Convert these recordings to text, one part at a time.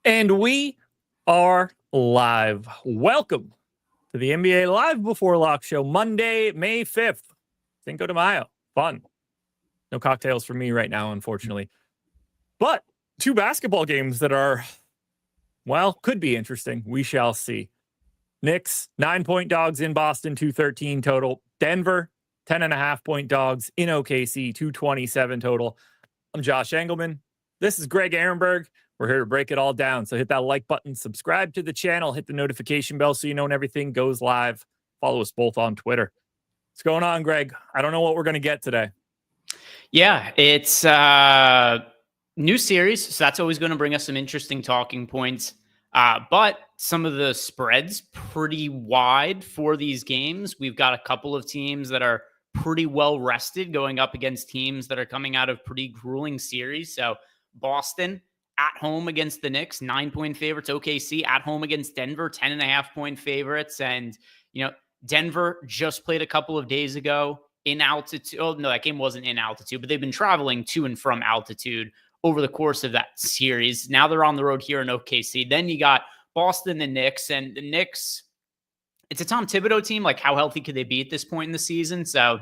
And we are live. Welcome to the NBA Live Before Lock Show, Monday, May 5th. Cinco de Mayo. Fun. No cocktails for me right now, unfortunately. But two basketball games that are, well, could be interesting. We shall see. Knicks, 9-point dogs in Boston, 213 total. Denver, 10.5-point dogs in OKC, 227 total. I'm Josh Engleman. This is Greg Ehrenberg. We're here to break it all down. So hit that like button, subscribe to the channel, hit the notification bell so you know when everything goes live. Follow us both on Twitter. What's going on, Greg? I don't know what we're going to get today. Yeah, it's new series, so that's always going to bring us some interesting talking points. But some of the spreads pretty wide for these games. We've got a couple of teams that are pretty well rested going up against teams that are coming out of pretty grueling series. So Boston at home against the Knicks, 9-point favorites. OKC at home against Denver, 10.5-point favorites. And, you know, Denver just played a couple of days ago in altitude. Oh, no, that game wasn't in altitude, but they've been traveling to and from altitude over the course of that series. Now they're on the road here in OKC. Then you got Boston, the Knicks, and the Knicks, it's a Tom Thibodeau team. Like, how healthy could they be at this point in the season? So,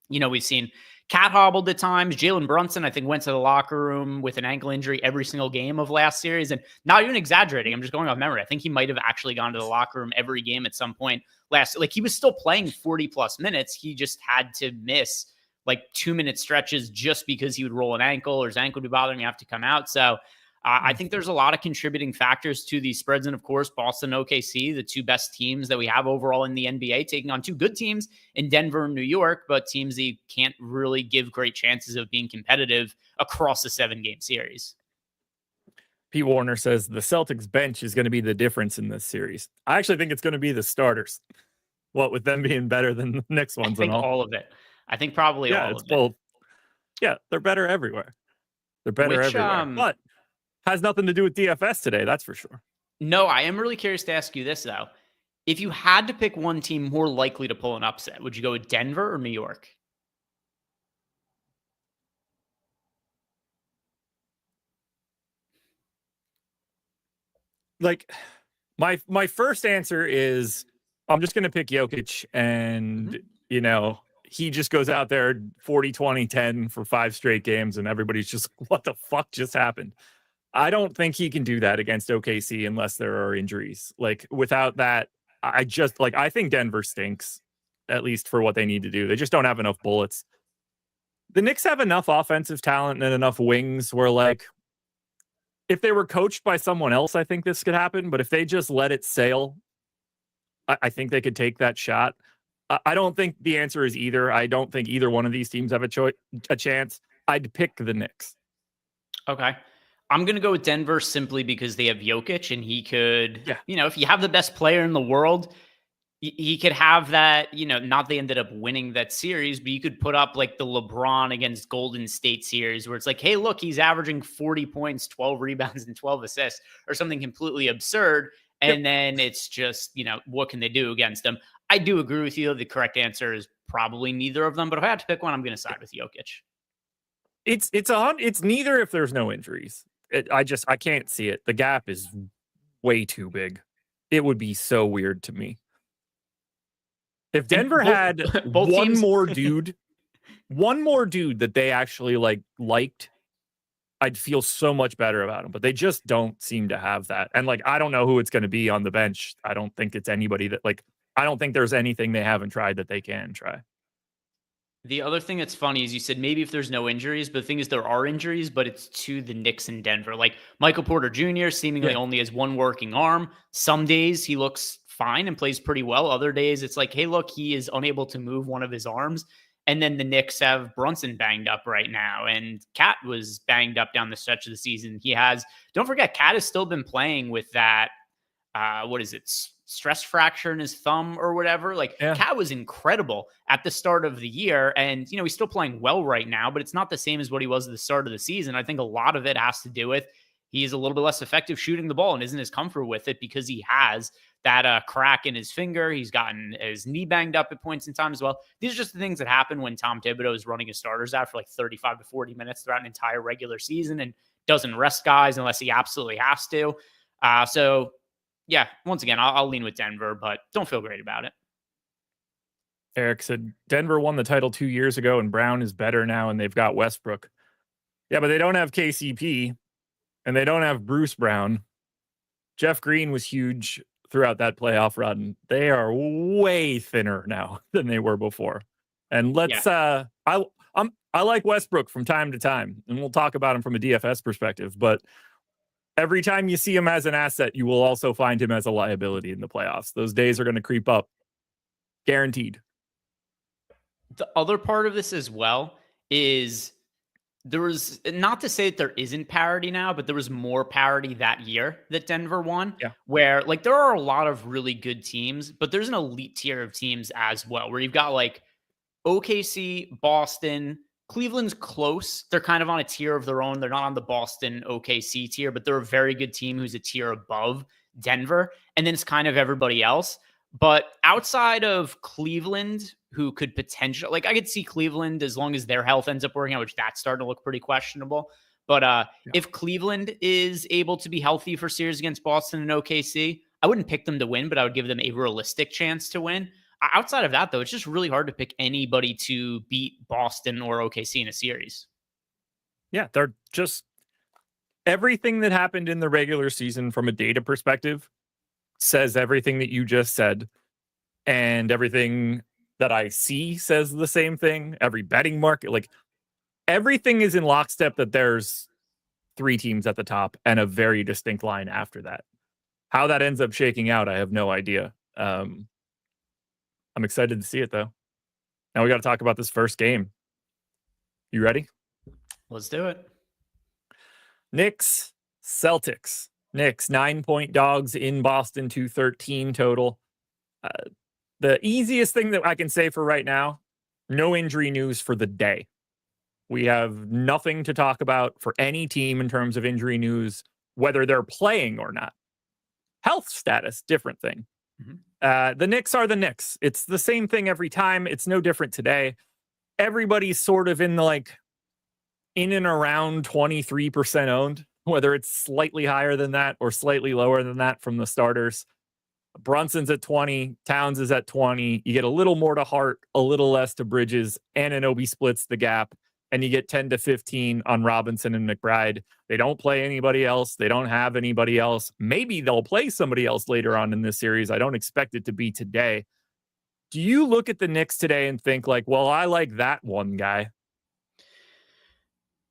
you know, we've seen Cat hobbled at times. Jalen Brunson, I think, went to the locker room with an ankle injury every single game of last series. And not even exaggerating, I'm just going off memory. I think he might have actually gone to the locker room every game at some point last. Like, he was still playing 40-plus minutes. He just had to miss like 2-minute stretches just because he would roll an ankle or his ankle would be bothering him, have to come out. So I think there's a lot of contributing factors to these spreads. And of course, Boston, OKC, the two best teams that we have overall in the NBA, taking on two good teams in Denver and New York, but teams that can't really give great chances of being competitive across a 7-game series. Pete Warner says the Celtics bench is going to be the difference in this series. I actually think it's going to be the starters. What with them being better than the Knicks ones and all of it. I think probably all of it. Yeah, they're better everywhere. They're better everywhere. But has nothing to do with DFS today, that's for sure. No, I am really curious to ask you this, though. If you had to pick one team more likely to pull an upset, would you go with Denver or New York? Like, my first answer is I'm just going to pick Jokic, and, you know, he just goes out there 40, 20, 10 for 5 straight games, and everybody's just, what the fuck just happened? I don't think he can do that against OKC unless there are injuries. Like, without that, I think Denver stinks, at least for what they need to do. They just don't have enough bullets. The Knicks have enough offensive talent and enough wings where, like, if they were coached by someone else, I think this could happen. But if they just let it sail, I think they could take that shot. I don't think the answer is either. I don't think either one of these teams have a chance. I'd pick the Knicks. Okay. I'm going to go with Denver simply because they have Jokic, and he could, you know, if you have the best player in the world, he could have that, you know, not they ended up winning that series, but you could put up like the LeBron against Golden State series where it's like, hey, look, he's averaging 40 points, 12 rebounds, and 12 assists or something completely absurd. And then it's just, you know, what can they do against him? I do agree with you. The correct answer is probably neither of them. But if I had to pick one, I'm going to side with Jokic. It's neither if there's no injuries. I can't see it. The gap is way too big. It would be so weird to me. If Denver had one more dude that they actually liked, I'd feel so much better about him, but they just don't seem to have that. And like, I don't know who it's going to be on the bench. I don't think it's anybody that I don't think there's anything they haven't tried that they can try. The other thing that's funny is you said maybe if there's no injuries, but the thing is there are injuries, but it's to the Knicks in Denver. Like Michael Porter Jr. seemingly only has one working arm. Some days he looks fine and plays pretty well. Other days it's like, hey, look, he is unable to move one of his arms. And then the Knicks have Brunson banged up right now. And Cat was banged up down the stretch of the season. Don't forget, Cat has still been playing with that, stress fracture in his thumb or whatever. Cat was incredible at the start of the year. And, you know, he's still playing well right now, but it's not the same as what he was at the start of the season. I think a lot of it has to do with he's a little bit less effective shooting the ball and isn't as comfortable with it because he has that crack in his finger. He's gotten his knee banged up at points in time as well. These are just the things that happen when Tom Thibodeau is running his starters out for like 35 to 40 minutes throughout an entire regular season and doesn't rest guys unless he absolutely has to. So yeah, once again, I'll lean with Denver, but don't feel great about it. Eric said Denver won the title 2 years ago and Brown is better now and they've got Westbrook. Yeah, but they don't have KCP and they don't have Bruce Brown. Jeff Green was huge throughout that playoff run. They are way thinner now than they were before. And I like Westbrook from time to time, and we'll talk about him from a DFS perspective, but every time you see him as an asset, you will also find him as a liability in the playoffs. Those days are going to creep up. Guaranteed. The other part of this as well is there was, not to say that there isn't parity now, but there was more parity that year that Denver won. Yeah. Where like there are a lot of really good teams, but there's an elite tier of teams as well, where you've got like OKC, Boston, Cleveland's close. They're kind of on a tier of their own. They're not on the Boston OKC tier, but they're a very good team who's a tier above Denver. And then it's kind of everybody else. But outside of Cleveland, who could potentially, like I could see Cleveland as long as their health ends up working out, which that's starting to look pretty questionable. But if Cleveland is able to be healthy for series against Boston and OKC, I wouldn't pick them to win, but I would give them a realistic chance to win. Outside of that, though, it's just really hard to pick anybody to beat Boston or OKC in a series. Yeah, they're just everything that happened in the regular season from a data perspective says everything that you just said. And everything that I see says the same thing. Every betting market, like everything is in lockstep that there's 3 teams at the top and a very distinct line after that. How that ends up shaking out, I have no idea. I'm excited to see it, though. Now we got to talk about this first game. You ready? Let's do it. Knicks, Celtics. Knicks, 9-point dogs in Boston, 213 total. The easiest thing that I can say for right now, no injury news for the day. We have nothing to talk about for any team in terms of injury news, whether they're playing or not. Health status, different thing. The Knicks are the Knicks. It's the same thing every time. It's no different today. Everybody's sort of in and around 23% owned, whether it's slightly higher than that or slightly lower than that from the starters. Brunson's at 20, Towns is at 20. You get a little more to Hart, a little less to Bridges. Anunoby splits the gap, and you get 10 to 15 on Robinson and McBride. They don't play anybody else. They don't have anybody else. Maybe they'll play somebody else later on in this series. I don't expect it to be today. Do you look at the Knicks today and think like, well, I like that one guy?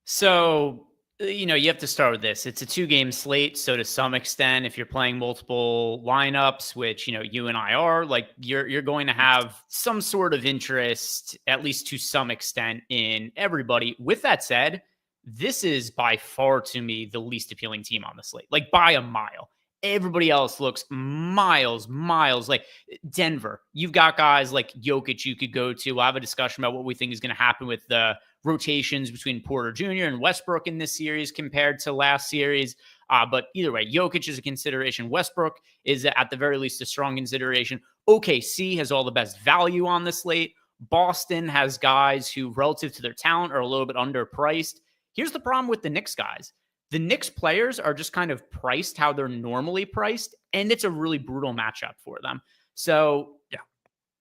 So, you have to start with this. It's a 2-game slate. So to some extent, if you're playing multiple lineups, which, you and I are, like you're going to have some sort of interest, at least to some extent, in everybody. With that said, this is by far to me the least appealing team on the slate, like by a mile. Everybody else looks miles. Like Denver, you've got guys like Jokic you could go to. We'll have a discussion about what we think is going to happen with the rotations between Porter Jr. and Westbrook in this series compared to last series. But either way, Jokic is a consideration. Westbrook is at the very least a strong consideration. OKC has all the best value on the slate. Boston has guys who, relative to their talent, are a little bit underpriced. Here's the problem with the Knicks guys. The Knicks players are just kind of priced how they're normally priced, and it's a really brutal matchup for them. So,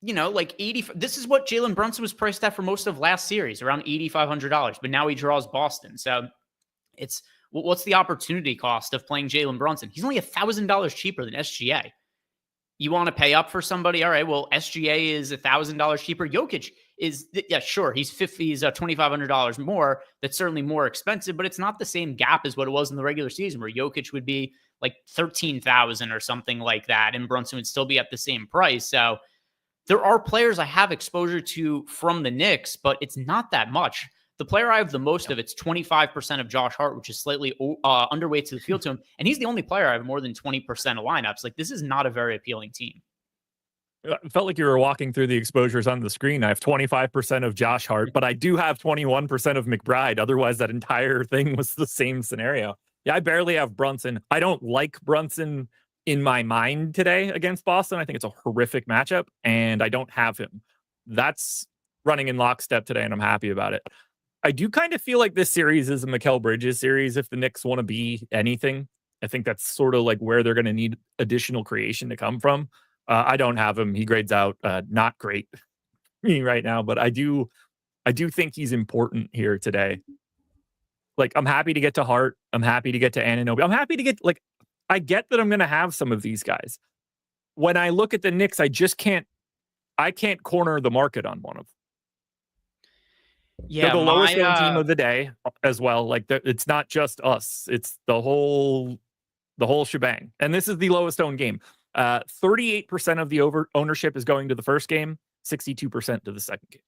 like 80. This is what Jalen Brunson was priced at for most of last series, around $8,500. But now he draws Boston. So it's what's the opportunity cost of playing Jalen Brunson? He's only $1,000 cheaper than SGA. You want to pay up for somebody? All right. Well, SGA is $1,000 cheaper. Jokic is, sure, he's $2,500 more. That's certainly more expensive, but it's not the same gap as what it was in the regular season, where Jokic would be like 13,000 or something like that, and Brunson would still be at the same price. So there are players I have exposure to from the Knicks, but it's not that much. The player I have the most of, it's 25% of Josh Hart, which is slightly underweight to the field to him. And he's the only player I have more than 20% of lineups. Like, this is not a very appealing team. It felt like you were walking through the exposures on the screen. I have 25% of Josh Hart, but I do have 21% of McBride. Otherwise, that entire thing was the same scenario. Yeah, I barely have Brunson. I don't like Brunson in my mind today against Boston. I think it's a horrific matchup, and I don't have him. That's running in lockstep today, and I'm happy about it. I do kind of feel like this series is a Mikal Bridges series if the Knicks want to be anything. I think that's sort of like where they're going to need additional creation to come from. I don't have him. He grades out not great me right now, but I do think he's important here today. Like, I'm happy to get to Hart. I'm happy to get to Anunoby. I'm happy to get, like, I get that I'm going to have some of these guys. When I look at the Knicks, I can't corner the market on one of them. Yeah, they're the lowest owned team of the day as well. Like, it's not just us; it's the whole shebang. And this is the lowest owned game. 38% of the ownership is going to the first game, 62% to the second game.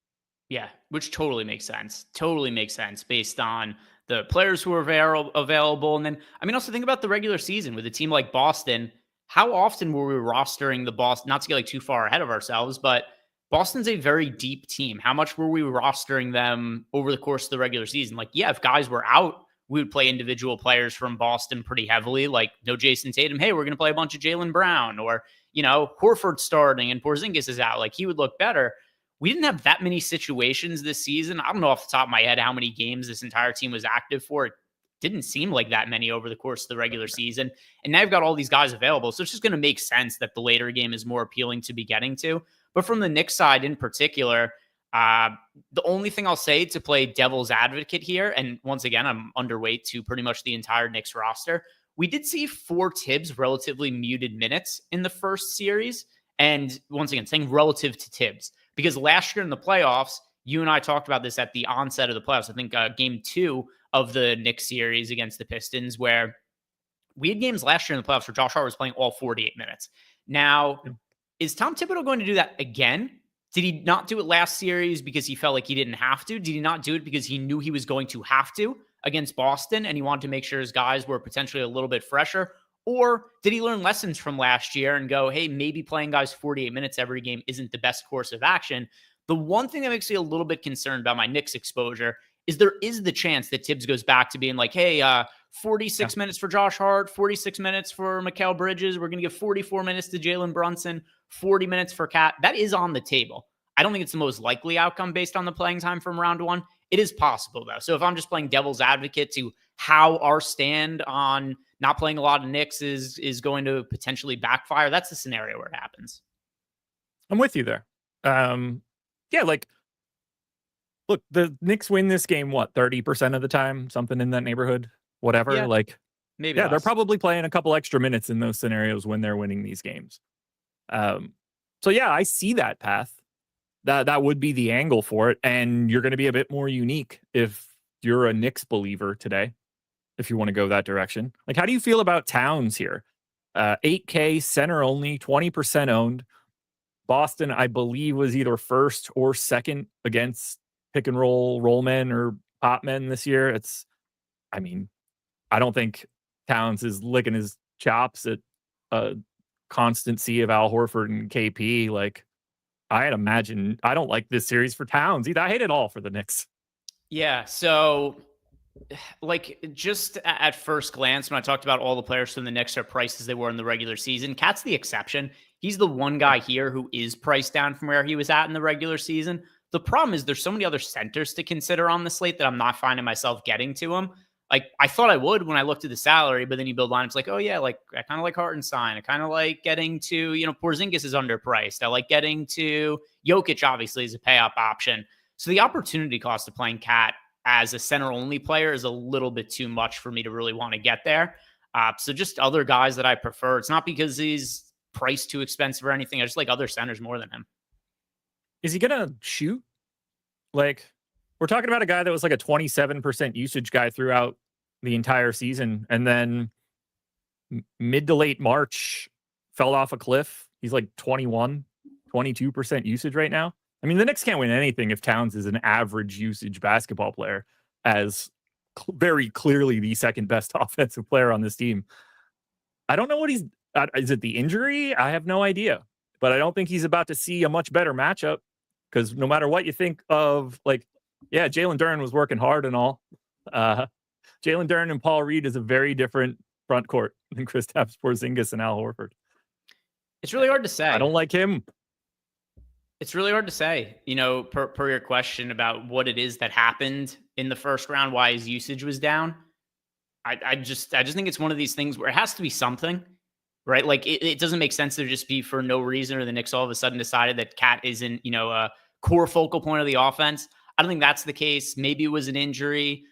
Yeah, which totally makes sense. Totally makes sense based on the players who are available. And then, I mean, also think about the regular season with a team like Boston. How often were we rostering the Boston? Not to get like too far ahead of ourselves, but Boston's a very deep team. How much were we rostering them over the course of the regular season? Like, yeah, if guys were out, we would play individual players from Boston pretty heavily. Like, no Jason Tatum. Hey, we're going to play a bunch of Jaylen Brown, or, Horford starting and Porzingis is out. Like, he would look better. We didn't have that many situations this season. I don't know off the top of my head how many games this entire team was active for. It didn't seem like that many over the course of the regular season. And now you've got all these guys available. So it's just going to make sense that the later game is more appealing to be getting to. But from the Knicks side in particular, the only thing I'll say to play devil's advocate here, and once again, I'm underweight to pretty much the entire Knicks roster. We did see 4 Tibbs relatively muted minutes in the first series. And once again, saying relative to Tibbs, because last year in the playoffs, you and I talked about this at the onset of the playoffs. I think game 2 of the Knicks series against the Pistons, where we had games last year in the playoffs where Josh Hart was playing all 48 minutes. Now, is Tom Thibodeau going to do that again? Did he not do it last series because he felt like he didn't have to? Did he not do it because he knew he was going to have to against Boston and he wanted to make sure his guys were potentially a little bit fresher? Or did he learn lessons from last year and go, hey, maybe playing guys 48 minutes every game isn't the best course of action? The one thing that makes me a little bit concerned about my Knicks exposure is there is the chance that Tibbs goes back to being like, hey, 46 minutes for Josh Hart, 46 minutes for Mikal Bridges. We're going to give 44 minutes to Jalen Brunson, 40 minutes for Cat. That is on the table. I don't think it's the most likely outcome based on the playing time from round 1. It is possible, though. So if I'm just playing devil's advocate to how our stand on not playing a lot of Knicks is going to potentially backfire, that's the scenario where it happens. I'm with you there. Yeah, like, look, the Knicks win this game, 30% of the time? Something in that neighborhood? Whatever. Yeah, like, maybe yeah, less. They're probably playing a couple extra minutes in those scenarios when they're winning these games. So yeah, I see that path. That would be the angle for it. And you're going to be a bit more unique if you're a Knicks believer today, if you want to go that direction. Like, how do you feel about Towns here? 8K, center only, 20% owned. Boston, I believe, was either first or second against pick and roll men or pop men this year. I don't think Towns is licking his chops at a constant sea of Al Horford and KP. Like, I'd imagine I don't like this series for Towns either. I hate it all for the Knicks. Yeah. So, like, just at first glance, when I talked about all the players from the Knicks are priced as they were in the regular season, Cat's the exception. He's the one guy here who is priced down from where he was at in the regular season. The problem is there's so many other centers to consider on the slate that I'm not finding myself getting to him. Like, I thought I would when I looked at the salary, but then you build lineups like, oh yeah, like I kind of like Hartenstein. I kind of like getting to, Porzingis is underpriced. I like getting to Jokic, obviously, is a pay-up option. So the opportunity cost of playing Cat as a center-only player is a little bit too much for me to really want to get there. So just other guys that I prefer. It's not because he's priced too expensive or anything. I just like other centers more than him. Is he going to shoot? Like, we're talking about a guy that was like a 27% usage guy throughout the entire season. And then mid to late March fell off a cliff. He's like 22% usage right now. I mean, the Knicks can't win anything if Towns is an average usage basketball player, as very clearly the second best offensive player on this team. I don't know what he's... is it the injury? I have no idea. But I don't think he's about to see a much better matchup, because no matter what you think of, like, yeah, Jalen Duren was working hard and all. Jalen Duren and Paul Reed is a very different front court than Kristaps Porzingis and Al Horford. It's really hard to say. I don't like him. It's really hard to say, per your question about what it is that happened in the first round, why his usage was down. I just think it's one of these things where it has to be something, right? Like it doesn't make sense to just be for no reason, or the Knicks all of a sudden decided that Cat isn't, a core focal point of the offense. I don't think that's the case. Maybe it was an injury.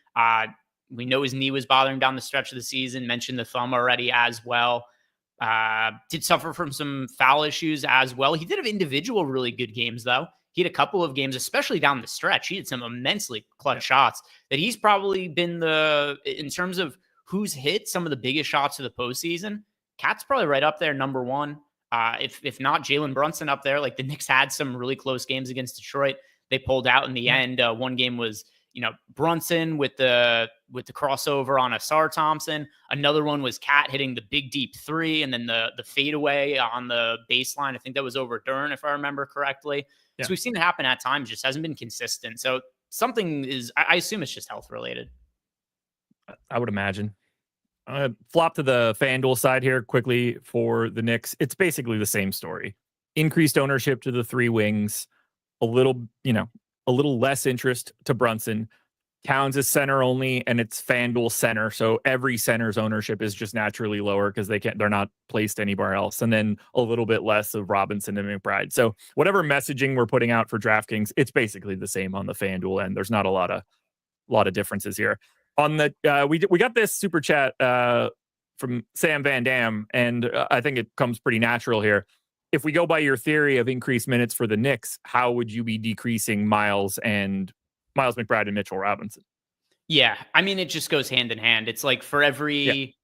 We know his knee was bothering down the stretch of the season. Mentioned the thumb already as well. Did suffer from some foul issues as well. He did have individual really good games, though. He had a couple of games, especially down the stretch. He had some immensely clutch shots that he's probably been in terms of who's hit some of the biggest shots of the postseason. Cat's probably right up there, number one. If not Jalen Brunson up there. Like, the Knicks had some really close games against Detroit. They pulled out in the end. One game was, Brunson with the crossover on Asar Thompson. Another one was Cat hitting the big deep three, and then the fadeaway on the baseline. I think that was over Dern, if I remember correctly. Yeah. So we've seen it happen at times, just hasn't been consistent. So something is, I assume it's just health related. I would imagine. Flop to the FanDuel side here quickly for the Knicks. It's basically the same story. Increased ownership to the three wings, a little less interest to Brunson. Towns is center only, and it's FanDuel center. So every center's ownership is just naturally lower because they're not placed anywhere else. And then a little bit less of Robinson and McBride. So whatever messaging we're putting out for DraftKings, it's basically the same on the FanDuel end. There's not a lot of differences here. On the we got this super chat from Sam Van Dam, and I think it comes pretty natural here. If we go by your theory of increased minutes for the Knicks, how would you be decreasing Miles McBride and Mitchell Robinson? Yeah, I mean, it just goes hand in hand. It's like for every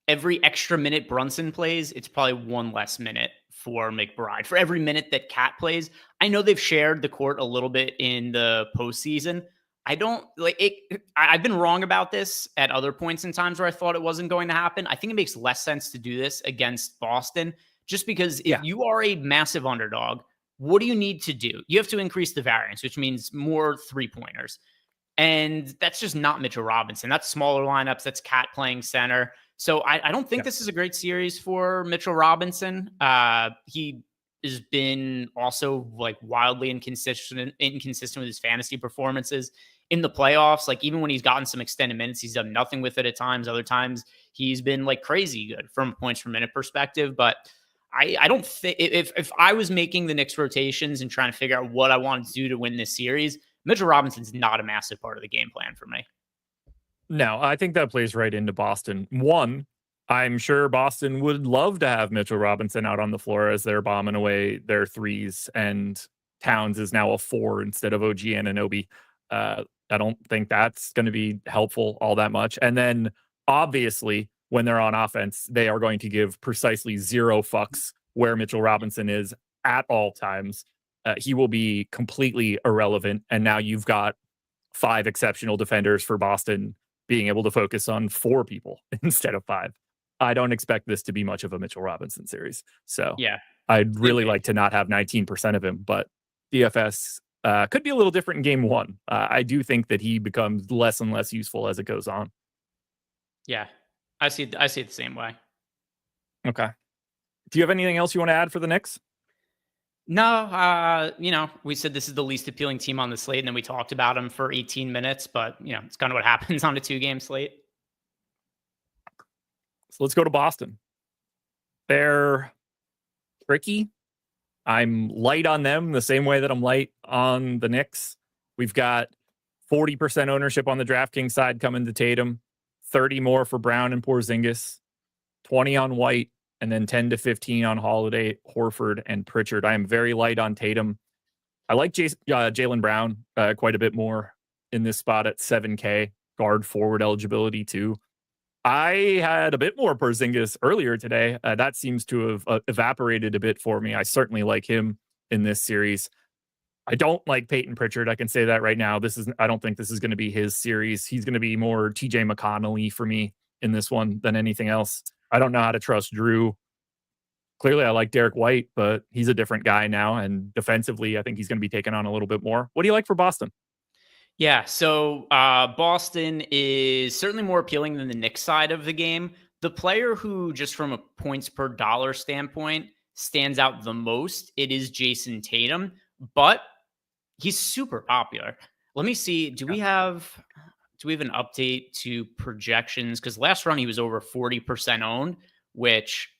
extra minute Brunson plays, it's probably one less minute for McBride. For every minute that Cat plays, I know they've shared the court a little bit in the postseason. I don't like it. I've been wrong about this at other points in times where I thought it wasn't going to happen. I think it makes less sense to do this against Boston, just because if you are a massive underdog, what do you need to do? You have to increase the variance, which means more 3-pointers. And that's just not Mitchell Robinson. That's smaller lineups. That's Cat playing center. So I don't think this is a great series for Mitchell Robinson. He has been also like wildly inconsistent with his fantasy performances in the playoffs. Like, even when he's gotten some extended minutes, he's done nothing with it at times. Other times he's been like crazy good from a points per minute perspective. But I don't think if I was making the Knicks rotations and trying to figure out what I wanted to do to win this series, Mitchell Robinson's not a massive part of the game plan for me. No, I think that plays right into Boston. One, I'm sure Boston would love to have Mitchell Robinson out on the floor as they're bombing away their threes, and Towns is now a 4 instead of OG Anunoby. I don't think that's going to be helpful all that much. And then obviously, when they're on offense, they are going to give precisely 0 fucks where Mitchell Robinson is at all times. He will be completely irrelevant. And now you've got 5 exceptional defenders for Boston being able to focus on 4 people instead of 5. I don't expect this to be much of a Mitchell Robinson series. So I'd really like to not have 19% of him, but DFS could be a little different in game 1. I do think that he becomes less and less useful as it goes on. Yeah, I see it the same way. Okay. Do you have anything else you want to add for the Knicks? No, we said this is the least appealing team on the slate, and then we talked about them for 18 minutes, but it's kind of what happens on a 2-game slate. So let's go to Boston. They're tricky. I'm light on them the same way that I'm light on the Knicks. We've got 40% ownership on the DraftKings side coming to Tatum, 30 more for Brown and Porzingis, 20 on White, and then 10 to 15 on Holiday, Horford, and Pritchard. I am very light on Tatum. I like Jaylen Brown quite a bit more in this spot at 7K, guard forward eligibility too. I had a bit more Porzingis earlier today. That seems to have evaporated a bit for me. I certainly like him in this series. I don't like Peyton Pritchard. I can say that right now. I don't think this is going to be his series. He's going to be more TJ McConnell-y for me in this one than anything else. I don't know how to trust Drew. Clearly, I like Derek White, but he's a different guy now. And defensively, I think he's going to be taken on a little bit more. What do you like for Boston? Yeah, so Boston is certainly more appealing than the Knicks side of the game. The player who, just from a points per dollar standpoint, stands out the most, it is Jason Tatum, but he's super popular. Let me see. Do do we have an update to projections? Because last run he was over 40% owned, which,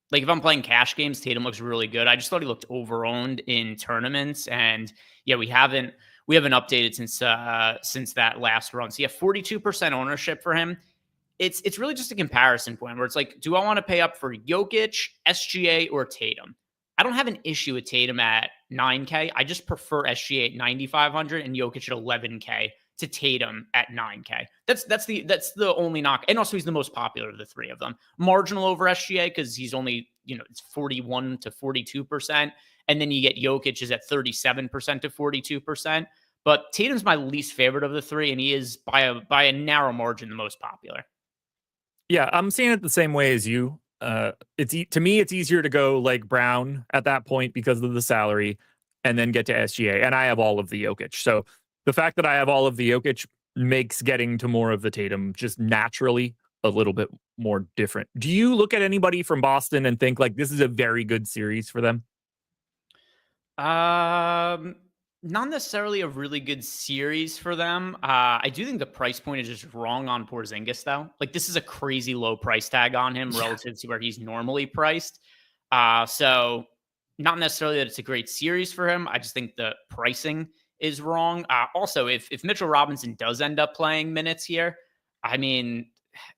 like, if I'm playing cash games, Tatum looks really good. I just thought he looked over-owned in tournaments, and yeah, we haven't updated since that last run. So yeah, 42% ownership for him. It's really just a comparison point where it's like, do I want to pay up for Jokic, SGA, or Tatum? I don't have an issue with Tatum at 9K. I just prefer SGA at 9,500 and Jokic at 11K to Tatum at 9K. That's the only knock. And also, he's the most popular of the three of them. Marginal over SGA because he's only, it's 41 to 42%. And then you get Jokic is at 37% to 42%. But Tatum's my least favorite of the three, and he is by a narrow margin the most popular. Yeah, I'm seeing it the same way as you. To me, it's easier to go like Brown at that point because of the salary, and then get to SGA. And I have all of the Jokic, so the fact that I have all of the Jokic makes getting to more of the Tatum just naturally a little bit more different. Do you look at anybody from Boston and think like this is a very good series for them? Not necessarily a really good series for them. I do think the price point is just wrong on Porzingis, though. Like, this is a crazy low price tag on him relative to where he's normally priced. So not necessarily that it's a great series for him. I just think the pricing is wrong. Also, if Mitchell Robinson does end up playing minutes here, I mean,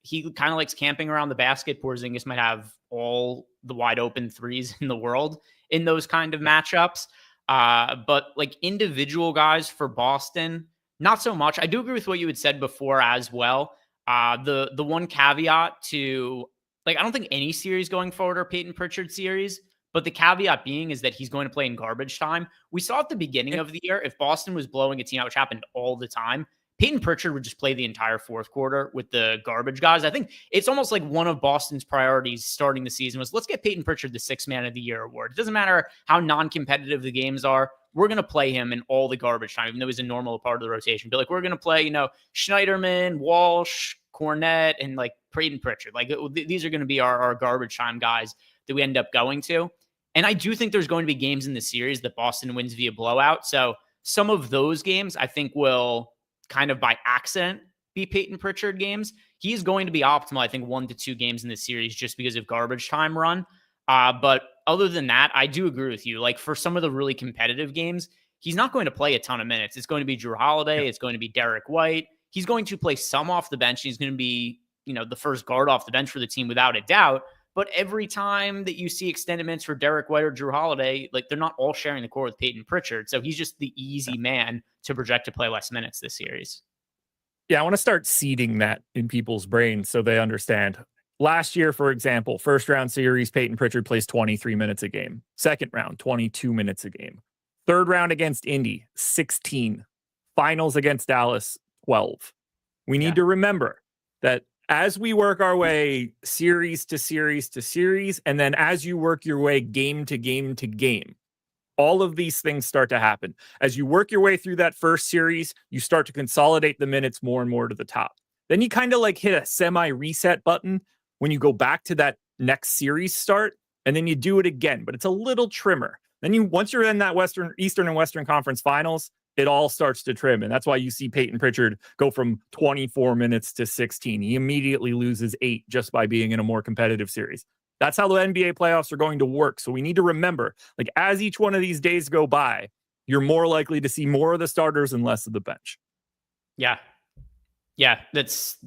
he kind of likes camping around the basket. Porzingis might have all the wide open threes in the world in those kind of matchups. But like individual guys for Boston, not so much. I do agree with what you had said before as well. The one caveat to, like, I don't think any series going forward are Peyton Pritchard series, but the caveat being is that he's going to play in garbage time. We saw at the beginning of the year, if Boston was blowing a team out, which happened all the time, Peyton Pritchard would just play the entire fourth quarter with the garbage guys. I think it's almost like one of Boston's priorities starting the season was, let's get Peyton Pritchard the Sixth Man of the Year award. It doesn't matter how non-competitive the games are. We're going to play him in all the garbage time, even though he's a normal part of the rotation. But like, we're going to play, Schneiderman, Walsh, Cornette, and like Peyton Pritchard. Like, these are going to be our garbage time guys that we end up going to. And I do think there's going to be games in the series that Boston wins via blowout. So some of those games I think will kind of by accident be Peyton Pritchard games. He's going to be optimal, I think, 1 to 2 games in the series just because of garbage time run. But other than that, I do agree with you. Like, for some of the really competitive games, he's not going to play a ton of minutes. It's going to be Drew Holiday. It's going to be Derek White. He's going to play some off the bench. He's going to be, the first guard off the bench for the team without a doubt. But every time that you see extended minutes for Derek White or Drew Holiday, like, they're not all sharing the court with Peyton Pritchard. So he's just the easy man to project to play less minutes this series. Yeah, I want to start seeding that in people's brains so they understand. Last year, for example, first round series, Peyton Pritchard plays 23 minutes a game. Second round, 22 minutes a game. Third round against Indy, 16. Finals against Dallas, 12. We need to remember that as we work our way series to series to series, and then as you work your way game to game to game, all of these things start to happen. As you work your way through that first series, you start to consolidate the minutes more and more to the top. Then you kind of like hit a semi-reset button when you go back to that next series start, and then you do it again, but it's a little trimmer. Then once you're in that Eastern and Western Conference Finals, it all starts to trim. And that's why you see Peyton Pritchard go from 24 minutes to 16. He immediately loses 8 just by being in a more competitive series. That's how the NBA playoffs are going to work. So we need to remember, like, as each one of these days go by, you're more likely to see more of the starters and less of the bench. Yeah. Yeah, that's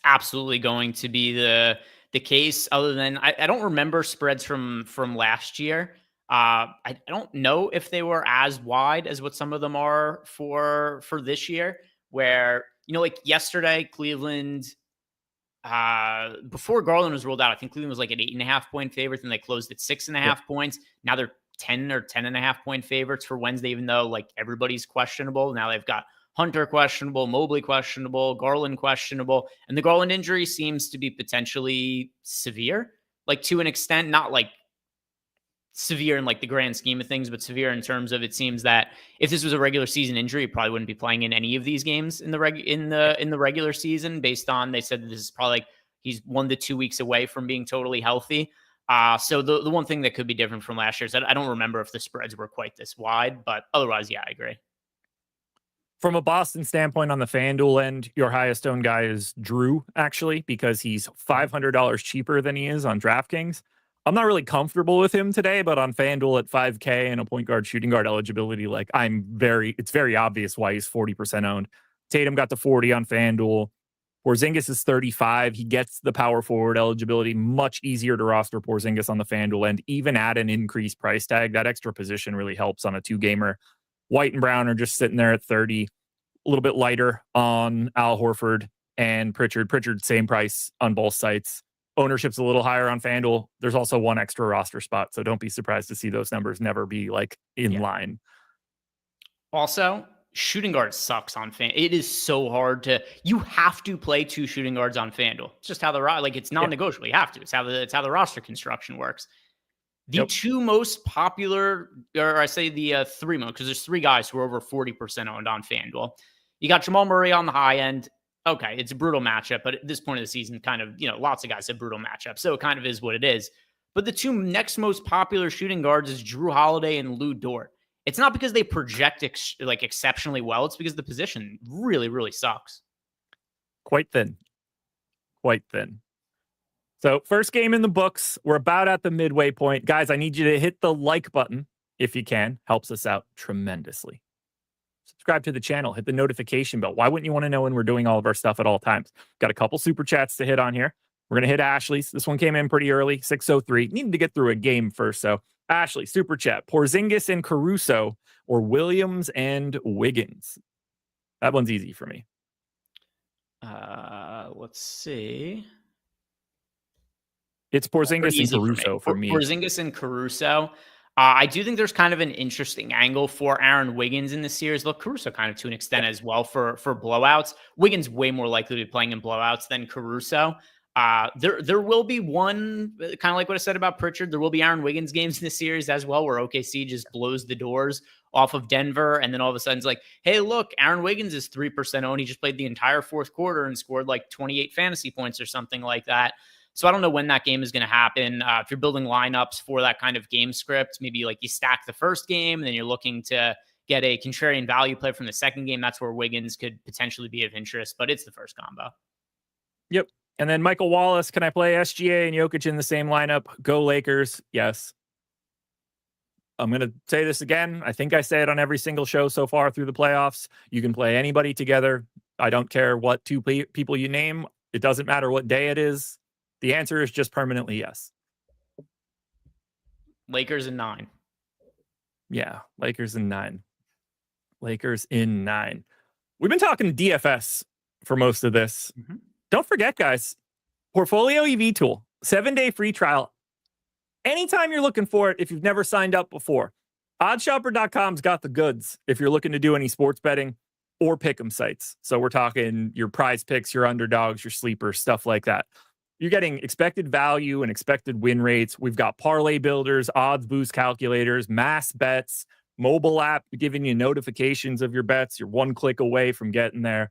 absolutely going to be the case. Other than I don't remember spreads from last year. I don't know if they were as wide as what some of them are for this year, where, like yesterday, Cleveland, before Garland was ruled out, I think Cleveland was like an 8.5 point favorite, and they closed at 6.5 points. Now they're 10 or 10.5 point favorites for Wednesday, even though like everybody's questionable. Now they've got Hunter questionable, Mobley questionable, Garland questionable, and the Garland injury seems to be potentially severe, like to an extent, not like severe in like the grand scheme of things, but severe in terms of, it seems that if this was a regular season injury, he probably wouldn't be playing in any of these games in the regular season, based on, they said that this is probably like he's 1 to 2 weeks away from being totally healthy. So the one thing that could be different from last year is that I don't remember if the spreads were quite this wide, but otherwise, yeah, I agree. From a Boston standpoint on the FanDuel end, your highest owned guy is Drew, actually, because he's $500 cheaper than he is on DraftKings. I'm not really comfortable with him today, but on FanDuel at 5K and a point guard, shooting guard eligibility, like it's very obvious why he's 40% owned. Tatum got to 40 on FanDuel. Porzingis is 35. He gets the power forward eligibility. Much easier to roster Porzingis on the FanDuel end, even at an increased price tag. That extra position really helps on a 2-gamer. White and Brown are just sitting there at 30. A little bit lighter on Al Horford and Pritchard. Pritchard, same price on both sites. Ownership's a little higher on FanDuel. There's also one extra roster spot, so don't be surprised to see those numbers never be like in line. Also, shooting guard sucks on FanDuel. It is so hard to. You have to play 2 shooting guards on FanDuel. It's just how it's non-negotiable. You have to. It's how the roster construction works. The 2 most popular, or I say the 3 most, because there's 3 guys who are over 40% owned on FanDuel. You got Jamal Murray on the high end. Okay, it's a brutal matchup, but at this point of the season, kind of, lots of guys have brutal matchup, so it kind of is what it is. But the 2 next most popular shooting guards is Drew Holiday and Lou Dort. It's not because they project exceptionally well. It's because the position really, really sucks. Quite thin. So first game in the books. We're about at the midway point. Guys, I need you to hit the like button if you can. Helps us out tremendously. Subscribe to the channel. Hit the notification bell. Why wouldn't you want to know when we're doing all of our stuff at all times? Got a couple super chats to hit on here. We're going to hit Ashley's. This one came in pretty early, 6:03. Needed to get through a game first. So Ashley, super chat. Porzingis and Caruso or Williams and Wiggins? That one's easy for me. Let's see. It's Porzingis and Caruso for me. Porzingis and Caruso. I do think there's kind of an interesting angle for Aaron Wiggins in this series. Look, Caruso kind of to an extent as well for blowouts. Wiggins way more likely to be playing in blowouts than Caruso. There will be one, kind of like what I said about Pritchard, there will be Aaron Wiggins games in this series as well, where OKC just blows the doors off of Denver. And then all of a sudden it's like, hey, look, Aaron Wiggins is 3% owned. He just played the entire 4th quarter and scored like 28 fantasy points or something like that. So I don't know when that game is going to happen. If you're building lineups for that kind of game script, maybe like you stack the first game and then you're looking to get a contrarian value play from the second game. That's where Wiggins could potentially be of interest, but it's the first combo. Yep. And then Michael Wallace, can I play SGA and Jokic in the same lineup? Go Lakers. Yes. I'm going to say this again. I think I say it on every single show so far through the playoffs. You can play anybody together. I don't care what 2 people you name. It doesn't matter what day it is. The answer is just permanently yes. Lakers in 9. Yeah, Lakers in 9. Lakers in 9. We've been talking DFS for most of this. Mm-hmm. Don't forget, guys, Portfolio EV tool, 7-day free trial. Anytime you're looking for it, if you've never signed up before, OddsShopper.com's got the goods if you're looking to do any sports betting or pick'em sites. So we're talking your prize picks, your underdogs, your sleepers, stuff like that. You're getting expected value and expected win rates. We've got parlay builders, odds boost calculators, mass bets, mobile app giving you notifications of your bets. You're 1 click away from getting there.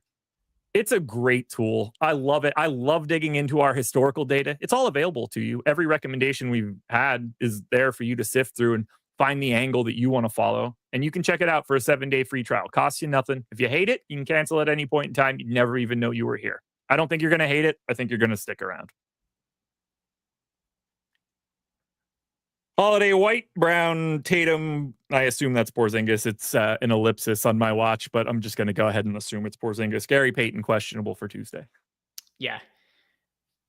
It's a great tool. I love it. I love digging into our historical data. It's all available to you. Every recommendation we've had is there for you to sift through and find the angle that you want to follow. And you can check it out for a 7-day free trial. Costs you nothing. If you hate it, you can cancel at any point in time. You'd never even know you were here. I don't think you're going to hate it. I think you're going to stick around. Holiday, White, Brown, Tatum. I assume that's Porzingis. It's an ellipsis on my watch, but I'm just going to go ahead and assume it's Porzingis. Gary Payton questionable for Tuesday. Yeah.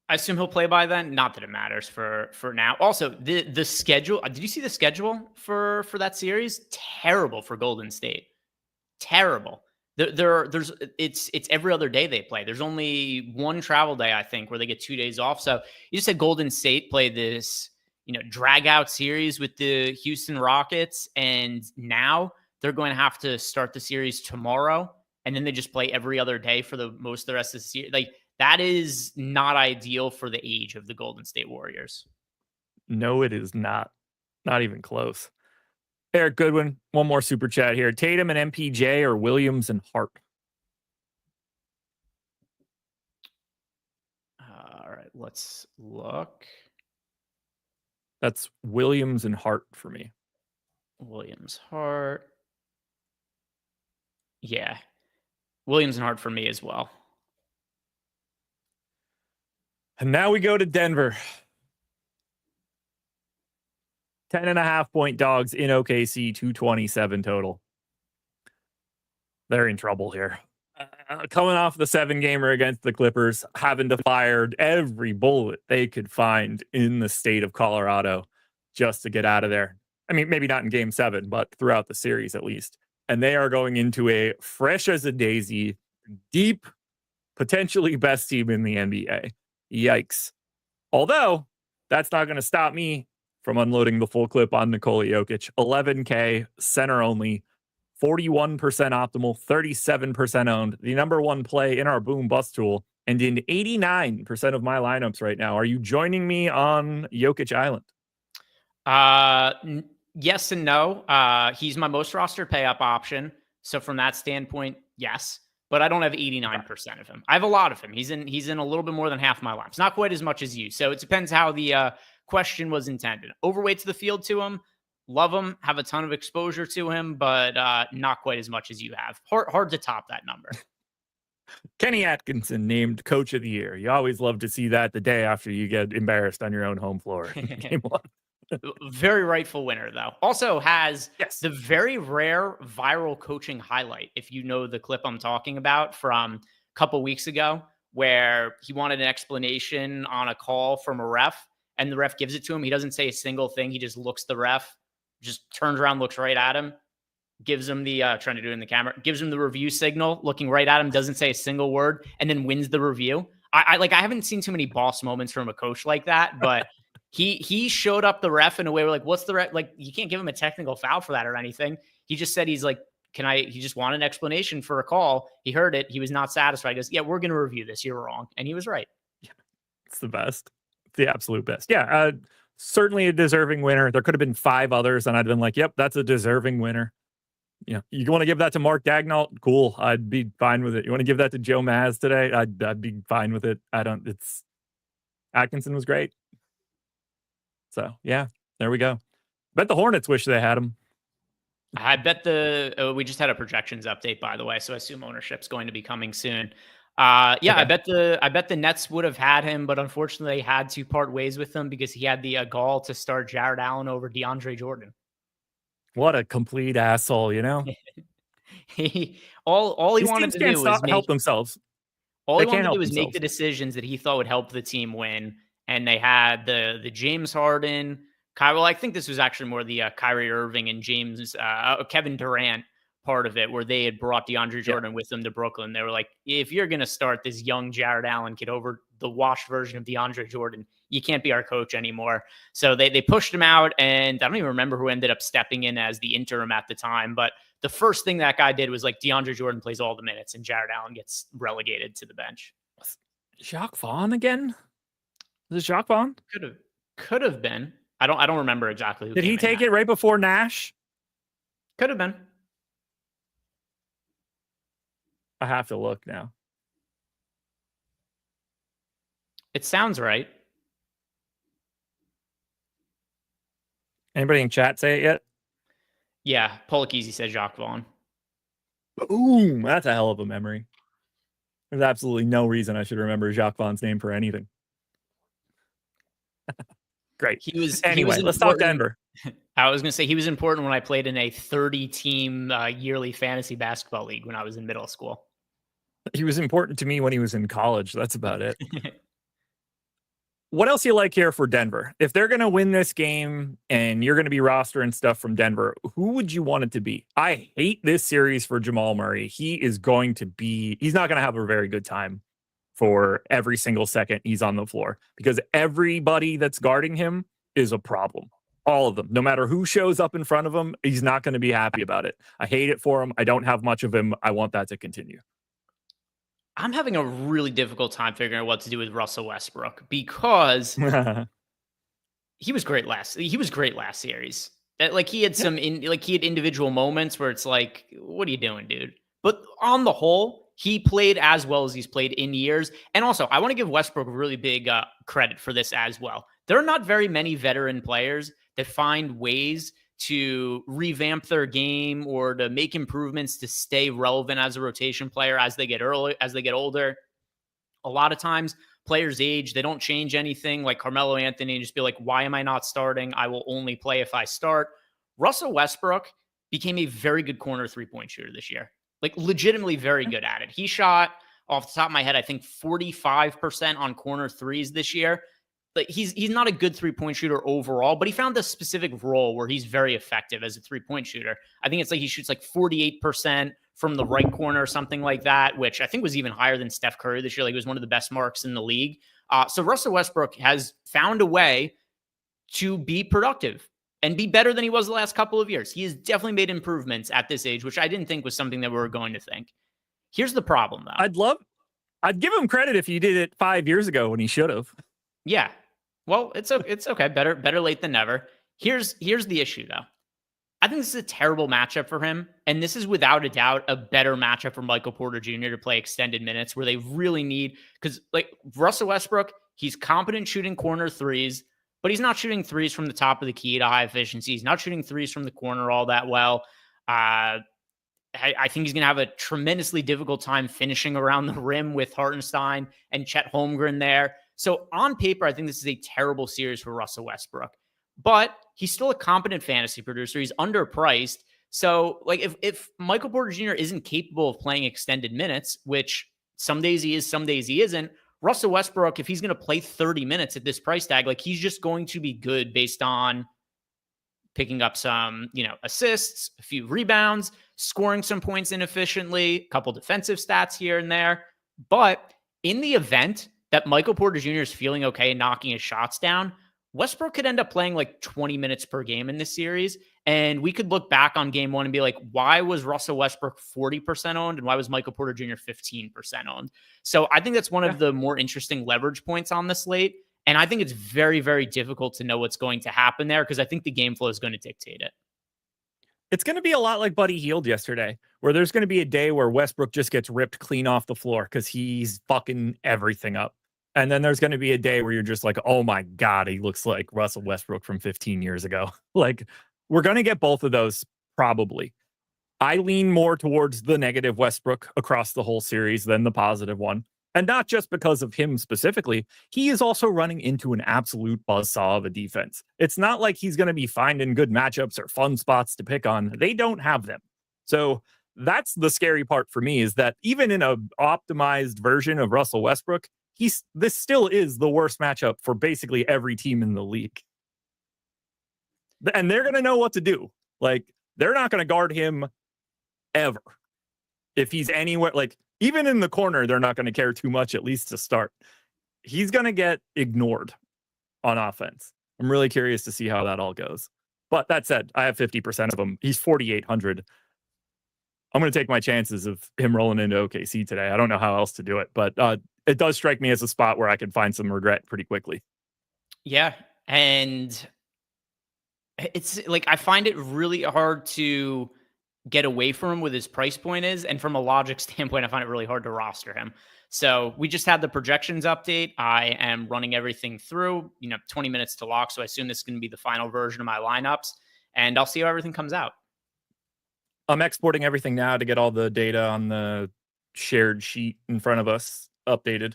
I assume he'll play by then. Not that it matters for now. Also, the schedule. Did you see the schedule for that series? Terrible for Golden State. Terrible. There's it's every other day they play. There's only one travel day, I think, where they get 2 days off. So you just said Golden State play this, drag out series with the Houston Rockets, and now they're going to have to start the series tomorrow, and then they just play every other day for the most of the rest of the series. Like, that is not ideal for the age of the Golden State Warriors. No, it is not. Not even close. Eric Goodwin, one more super chat here. Tatum and MPJ or Williams and Hart? All right, let's look. That's Williams and Hart for me. Williams, Hart. Yeah. Williams and Hart for me as well. And now we go to Denver. 10.5 point dogs in OKC, 227 total. They're in trouble here. Coming off the 7-gamer against the Clippers, having to fire every bullet they could find in the state of Colorado just to get out of there. I mean, maybe not in game 7, but throughout the series at least. And they are going into a fresh as a daisy, deep, potentially best team in the NBA. Yikes. Although, that's not going to stop me from unloading the full clip on Nikola Jokic. 11K, center only, 41% optimal, 37% owned, the number one play in our boom bust tool, and in 89% of my lineups right now. Are you joining me on Jokic Island? Yes and no. He's my most rostered pay up option. So from that standpoint, yes. But I don't have 89% of him. I have a lot of him. He's in a little bit more than half my lineups. Not quite as much as you. So it depends how the question was intended. Overweight to the field to him. Love him. Have a ton of exposure to him, but not quite as much as you have. Hard to top that number. Kenny Atkinson named Coach of the Year. You always love to see that the day after you get embarrassed on your own home floor. Game 1. Very rightful winner, though. Also has yes. the very rare viral coaching highlight, if you know the clip I'm talking about from a couple weeks ago, where he wanted an explanation on a call from a ref, and the ref gives it to him. He doesn't say a single thing. He just looks the ref, just turns around, looks right at him, gives him the, trying to do it in the camera, gives him the review signal, looking right at him, doesn't say a single word, and then wins the review. I haven't seen too many boss moments from a coach like that, but he showed up the ref in a way where like, what's the ref? Like, you can't give him a technical foul for that or anything. He just said, he's like, he just wanted an explanation for a call. He heard it. He was not satisfied. He goes, yeah, we're going to review this. You're wrong. And he was right. Yeah, it's the best. The absolute best. Yeah. Certainly a deserving winner. There could have been 5 others and I'd been like, yep, that's a deserving winner. You know, you want to give that to Mark Dagnall? Cool. I'd be fine with it. You want to give that to Joe Maz today? I'd be fine with it. Atkinson was great. So yeah, there we go. Bet the Hornets wish they had him. I bet we just had a projections update, by the way, so I assume ownership's going to be coming soon. Okay. I bet the Nets would have had him, but unfortunately they had to part ways with him because he had the gall to start Jared Allen over DeAndre Jordan. What a complete asshole, you know? all he wanted to do was help themselves. All he wanted to do was make the decisions that he thought would help the team win. And they had the James Harden, I think this was actually more the Kyrie Irving and Kevin Durant part of it, where they had brought DeAndre Jordan with them to Brooklyn. They were like, if you're going to start this young Jared Allen kid over the washed version of DeAndre Jordan, you can't be our coach anymore. So they pushed him out, and I don't even remember who ended up stepping in as the interim at the time. But the first thing that guy did was like DeAndre Jordan plays all the minutes, and Jared Allen gets relegated to the bench. Jacques Vaughn again? Was it Jacques Vaughn? Could have been. I don't remember exactly. Did he take it right before Nash? Could have been. I have to look now. It sounds right. Anybody in chat say it yet? Yeah, Polakisi said Jacques Vaughn. Boom! That's a hell of a memory. There's absolutely no reason I should remember Jacques Vaughn's name for anything. Great. Let's talk Denver. I was going to say he was important when I played in a 30-team yearly fantasy basketball league when I was in middle school. He was important to me when he was in college. That's about it. What else you like here for Denver? If they're going to win this game and you're going to be rostering stuff from Denver, who would you want it to be? I hate this series for Jamal Murray. He's not going to have a very good time for every single second he's on the floor because everybody that's guarding him is a problem. All of them. No matter who shows up in front of him, he's not going to be happy about it. I hate it for him. I don't have much of him. I want that to continue. I'm having a really difficult time figuring out what to do with Russell Westbrook because he was great last series. Like he had he had individual moments where it's like, what are you doing, dude? But on the whole, he played as well as he's played in years. And also, I want to give Westbrook really big credit for this as well. There are not very many veteran players that find ways to revamp their game or to make improvements to stay relevant as a rotation player as they get older. A lot of times players age, they don't change anything, like Carmelo Anthony, and just be like, why am I not starting? I will only play if I start. Russell Westbrook became a very good corner 3-point shooter this year. Like legitimately very good at it. He shot, off the top of my head, I think 45% on corner threes this year. Like he's not a good 3-point shooter overall, but he found a specific role where he's very effective as a 3-point shooter. I think it's like he shoots like 48% from the right corner or something like that, which I think was even higher than Steph Curry this year. Like he was one of the best marks in the league. So Russell Westbrook has found a way to be productive and be better than he was the last couple of years. He has definitely made improvements at this age, which I didn't think was something that we were going to think. Here's the problem, though. I'd give him credit if he did it 5 years ago when he should have. Yeah. Well, it's okay. Better late than never. Here's the issue, though. I think this is a terrible matchup for him. And this is without a doubt a better matchup for Michael Porter Jr. to play extended minutes where they really need, because like Russell Westbrook, he's competent shooting corner threes, but he's not shooting threes from the top of the key to high efficiency. He's not shooting threes from the corner all that well. I think he's going to have a tremendously difficult time finishing around the rim with Hartenstein and Chet Holmgren there. So on paper, I think this is a terrible series for Russell Westbrook, but he's still a competent fantasy producer. He's underpriced. So like if Michael Porter Jr. isn't capable of playing extended minutes, which some days he is, some days he isn't, Russell Westbrook, if he's going to play 30 minutes at this price tag, like he's just going to be good based on picking up some, assists, a few rebounds, scoring some points inefficiently, a couple defensive stats here and there. But in the event that Michael Porter Jr. is feeling okay and knocking his shots down, Westbrook could end up playing like 20 minutes per game in this series. And we could look back on game one and be like, why was Russell Westbrook 40% owned? And why was Michael Porter Jr. 15% owned? So I think that's one of the more interesting leverage points on the slate. And I think it's very, very difficult to know what's going to happen there because I think the game flow is going to dictate it. It's going to be a lot like Buddy Hield yesterday, where there's going to be a day where Westbrook just gets ripped clean off the floor because he's fucking everything up. And then there's going to be a day where you're just like, oh my God, he looks like Russell Westbrook from 15 years ago. Like, we're going to get both of those probably. I lean more towards the negative Westbrook across the whole series than the positive one. And not just because of him specifically, he is also running into an absolute buzzsaw of a defense. It's not like he's going to be finding good matchups or fun spots to pick on. They don't have them. So that's the scary part for me, is that even in an optimized version of Russell Westbrook, this still is the worst matchup for basically every team in the league. And they're going to know what to do. Like, they're not going to guard him ever. If he's anywhere, like, even in the corner, they're not going to care too much, at least to start. He's going to get ignored on offense. I'm really curious to see how that all goes. But that said, I have 50% of him. He's 4,800. I'm going to take my chances of him rolling into OKC today. I don't know how else to do it, but it does strike me as a spot where I can find some regret pretty quickly. Yeah. And it's like, I find it really hard to get away from him with his price point is. And from a logic standpoint, I find it really hard to roster him. So we just had the projections update. I am running everything through, 20 minutes to lock. So I assume this is going to be the final version of my lineups, and I'll see how everything comes out. I'm exporting everything now to get all the data on the shared sheet in front of us updated.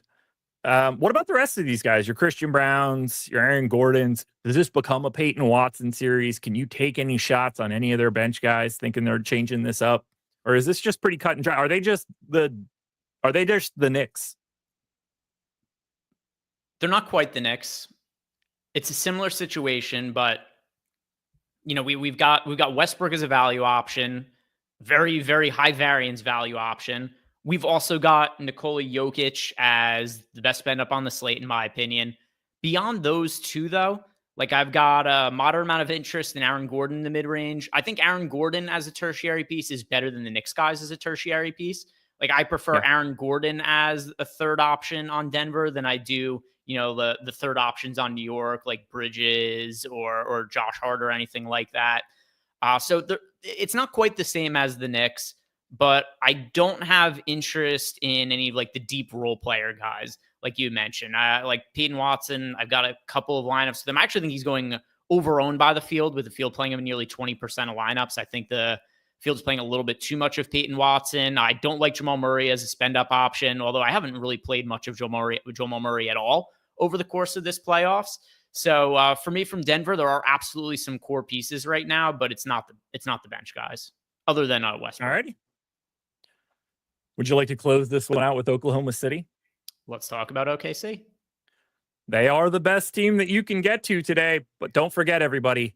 What about the rest of these guys? Your Christian Browns, your Aaron Gordons. Does this become a Peyton Watson series? Can you take any shots on any of their bench guys thinking they're changing this up? Or is this just pretty cut and dry? Are they just the Knicks? They're not quite the Knicks. It's a similar situation, but we've got Westbrook as a value option, very, very high variance value option. We've also got Nikola Jokic as the best spend up on the slate, in my opinion. Beyond those two, though, like I've got a moderate amount of interest in Aaron Gordon in the mid-range. I think Aaron Gordon as a tertiary piece is better than the Knicks guys as a tertiary piece. Like I prefer Aaron Gordon as a third option on Denver than I do, the third options on New York, like Bridges or Josh Hart or anything like that. So it's not quite the same as the Knicks. But I don't have interest in any of like the deep role player guys, like you mentioned. Like Peyton Watson, I've got a couple of lineups. I actually think he's going overowned by the field, with the field playing him in nearly 20% of lineups. I think the field's playing a little bit too much of Peyton Watson. I don't like Jamal Murray as a spend-up option, although I haven't really played much of Jamal Murray at all over the course of this playoffs. So for me from Denver, there are absolutely some core pieces right now, but it's not the bench guys, other than Westbrook. All righty. Would you like to close this one out with Oklahoma City? Let's talk about OKC. They are the best team that you can get to today, but don't forget, everybody,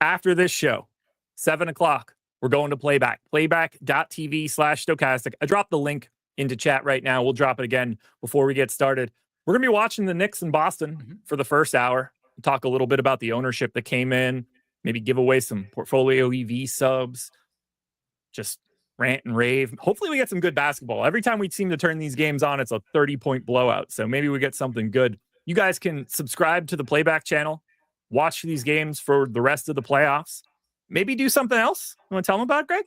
after this show, 7 o'clock, we're going to Playback. Playback.tv/Stokastic. I dropped the link into chat right now. We'll drop it again before we get started. We're going to be watching the Knicks in Boston for the first hour. Talk a little bit about the ownership that came in, maybe give away some portfolio EV subs, just rant and rave. Hopefully we get some good basketball. Every time we seem to turn these games on, it's a 30-point blowout. So maybe we get something good. You guys can subscribe to the Playback channel, watch these games for the rest of the playoffs. Maybe do something else. You want to tell them about it, Greg?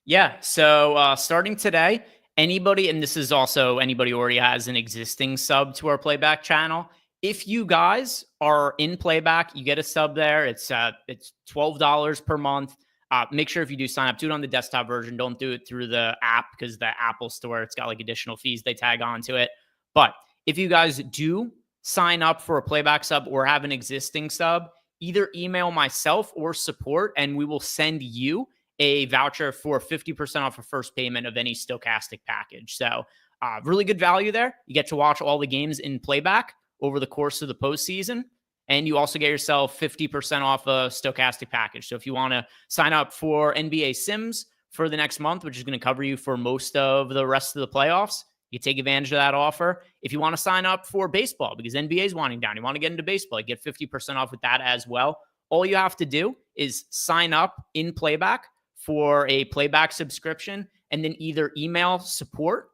Yeah. So starting today, anybody, and this is also anybody who already has an existing sub to our Playback channel. If you guys are in Playback, you get a sub there. It's $12 per month. Make sure if you do sign up, do it on the desktop version. Don't do it through the app, because the Apple Store, it's got like additional fees they tag onto it. But if you guys do sign up for a Playback sub or have an existing sub, either email myself or support, and we will send you a voucher for 50% off a first payment of any Stokastic package. So really good value there. You get to watch all the games in Playback over the course of the postseason. And you also get yourself 50% off a Stokastic package. So if you want to sign up for NBA Sims for the next month, which is going to cover you for most of the rest of the playoffs, you take advantage of that offer. If you want to sign up for baseball, because NBA is winding down, you want to get into baseball, you get 50% off with that as well. All you have to do is sign up in Playback for a Playback subscription, and then either email support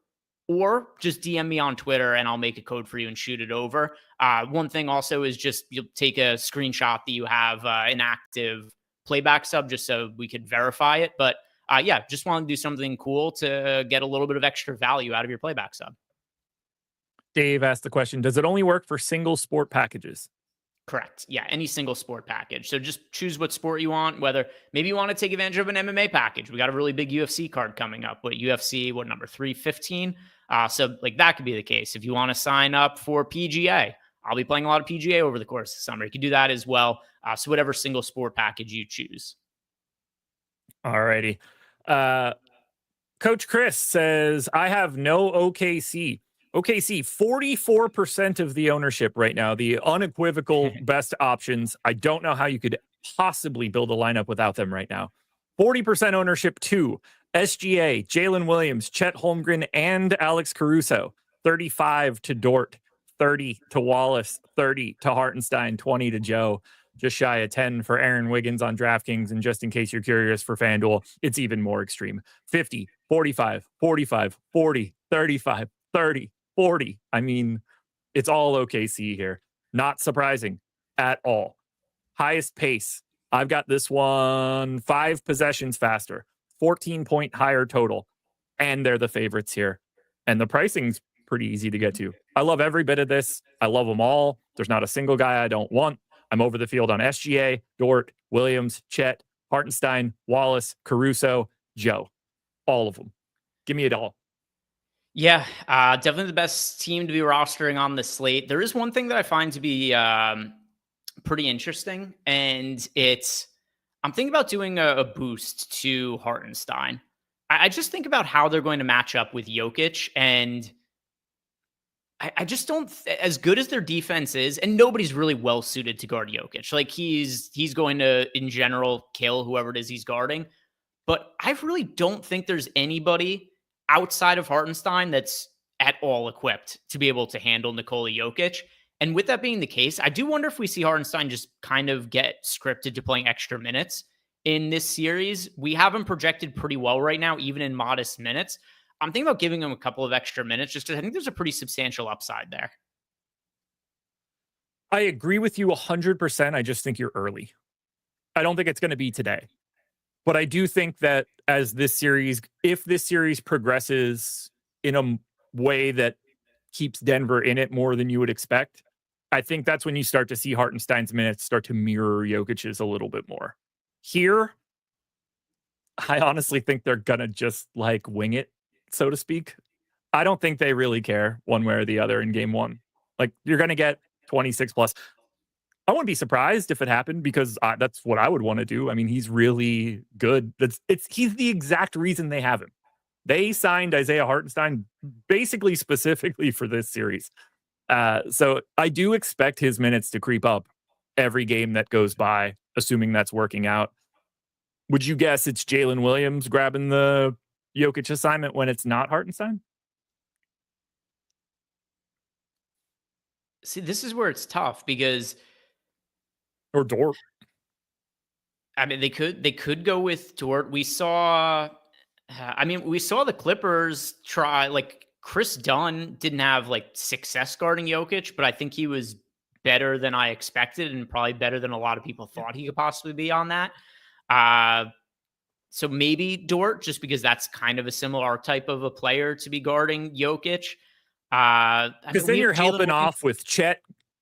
or just DM me on Twitter, and I'll make a code for you and shoot it over. One thing also is just you'll take a screenshot that you have an active Playback sub, just so we could verify it. But yeah, just want to do something cool to get a little bit of extra value out of your Playback sub. Dave asked the question, does it only work for single sport packages? Correct. Yeah, any single sport package. So just choose what sport you want, whether maybe you want to take advantage of an MMA package. We got a really big UFC card coming up. UFC, number 315? So like that could be the case. If you want to sign up for PGA, I'll be playing a lot of PGA over the course of the summer. You can do that as well. So whatever single sport package you choose. All righty. Coach Chris says, I have no OKC. OKC, 44% of the ownership right now, the unequivocal best options. I don't know how you could possibly build a lineup without them right now. 40% ownership to SGA, Jalen Williams, Chet Holmgren, and Alex Caruso. 35 to Dort, 30 to Wallace, 30 to Hartenstein, 20 to Joe. Just shy of 10 for Aaron Wiggins on DraftKings. And just in case you're curious, for FanDuel, it's even more extreme. 50, 45, 45, 40, 35, 30, 40. I mean, it's all OKC here. Not surprising at all. Highest pace. I've got this one 5 possessions faster, 14-point higher total. And they're the favorites here. And the pricing's pretty easy to get to. I love every bit of this. I love them all. There's not a single guy I don't want. I'm over the field on SGA, Dort, Williams, Chet, Hartenstein, Wallace, Caruso, Joe. All of them. Give me it all. Yeah, definitely the best team to be rostering on the slate. There is one thing that I find to be pretty interesting, and I'm thinking about doing a boost to Hartenstein. I just think about how they're going to match up with Jokic, and I just don't, as good as their defense is, and nobody's really well suited to guard Jokic. Like he's going to, in general, kill whoever it is he's guarding. But I really don't think there's anybody outside of Hartenstein that's at all equipped to be able to handle Nikola Jokic. And with that being the case, I do wonder if we see Hartenstein just kind of get scripted to playing extra minutes in this series. We have him projected pretty well right now, even in modest minutes. I'm thinking about giving him a couple of extra minutes just because I think there's a pretty substantial upside there. I agree with you 100%. I just think you're early. I don't think it's going to be today. But I do think that if this series progresses in a way that keeps Denver in it more than you would expect, I think that's when you start to see Hartenstein's minutes start to mirror Jokic's a little bit more. Here, I honestly think they're gonna just like wing it, so to speak. I don't think they really care one way or the other in game one. Like, you're gonna get 26 plus. I wouldn't be surprised if it happened because that's what I would want to do. I mean, he's really good. He's the exact reason they have him. They signed Isaiah Hartenstein basically specifically for this series. So I do expect his minutes to creep up every game that goes by, assuming that's working out. Would you guess it's Jalen Williams grabbing the Jokic assignment when it's not Hartenstein? See, this is where it's tough because Or Dort? I mean, they could go with Dort. We saw the Clippers try, like, Chris Dunn didn't have like success guarding Jokic, but I think he was better than I expected and probably better than a lot of people thought he could possibly be on that. So maybe Dort, just because that's kind of a similar type of a player to be guarding Jokic. Because then you're helping off with Chet.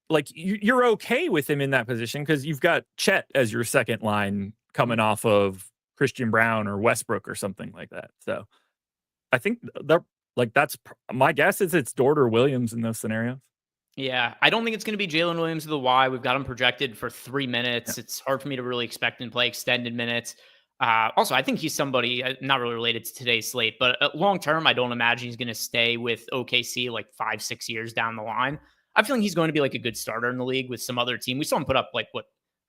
Like, you're okay with him in that position because you've got Chet as your second line coming off of Christian Brown or Westbrook or something like that. So I think that's my guess is it's Dort or Williams in those scenarios. Yeah, I don't think it's going to be Jalen Williams of the Y. We've got him projected for 3 minutes. Yeah. It's hard for me to really expect him to play extended minutes. Also, I think he's somebody not really related to today's slate, but long term, I don't imagine he's going to stay with OKC like 5-6 years down the line. I feel like he's going to be like a good starter in the league with some other team. We saw him put up like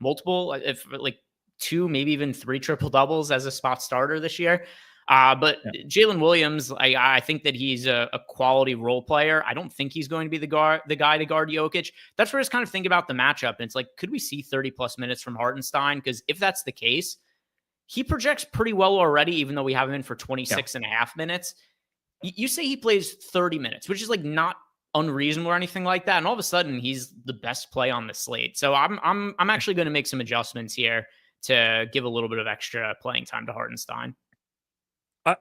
multiple, if like 2, maybe even 3 triple doubles as a spot starter this year. But yeah. Jalen Williams, I think that he's a quality role player. I don't think he's going to be the guy to guard Jokic. That's where I just kind of think about the matchup. And it's like, could we see 30 plus minutes from Hartenstein? Because if that's the case, he projects pretty well already, even though we have him in for 26 and a half minutes. You say he plays 30 minutes, which is like not unreasonable or anything like that. And all of a sudden he's the best play on the slate. So I'm actually going to make some adjustments here to give a little bit of extra playing time to Hartenstein.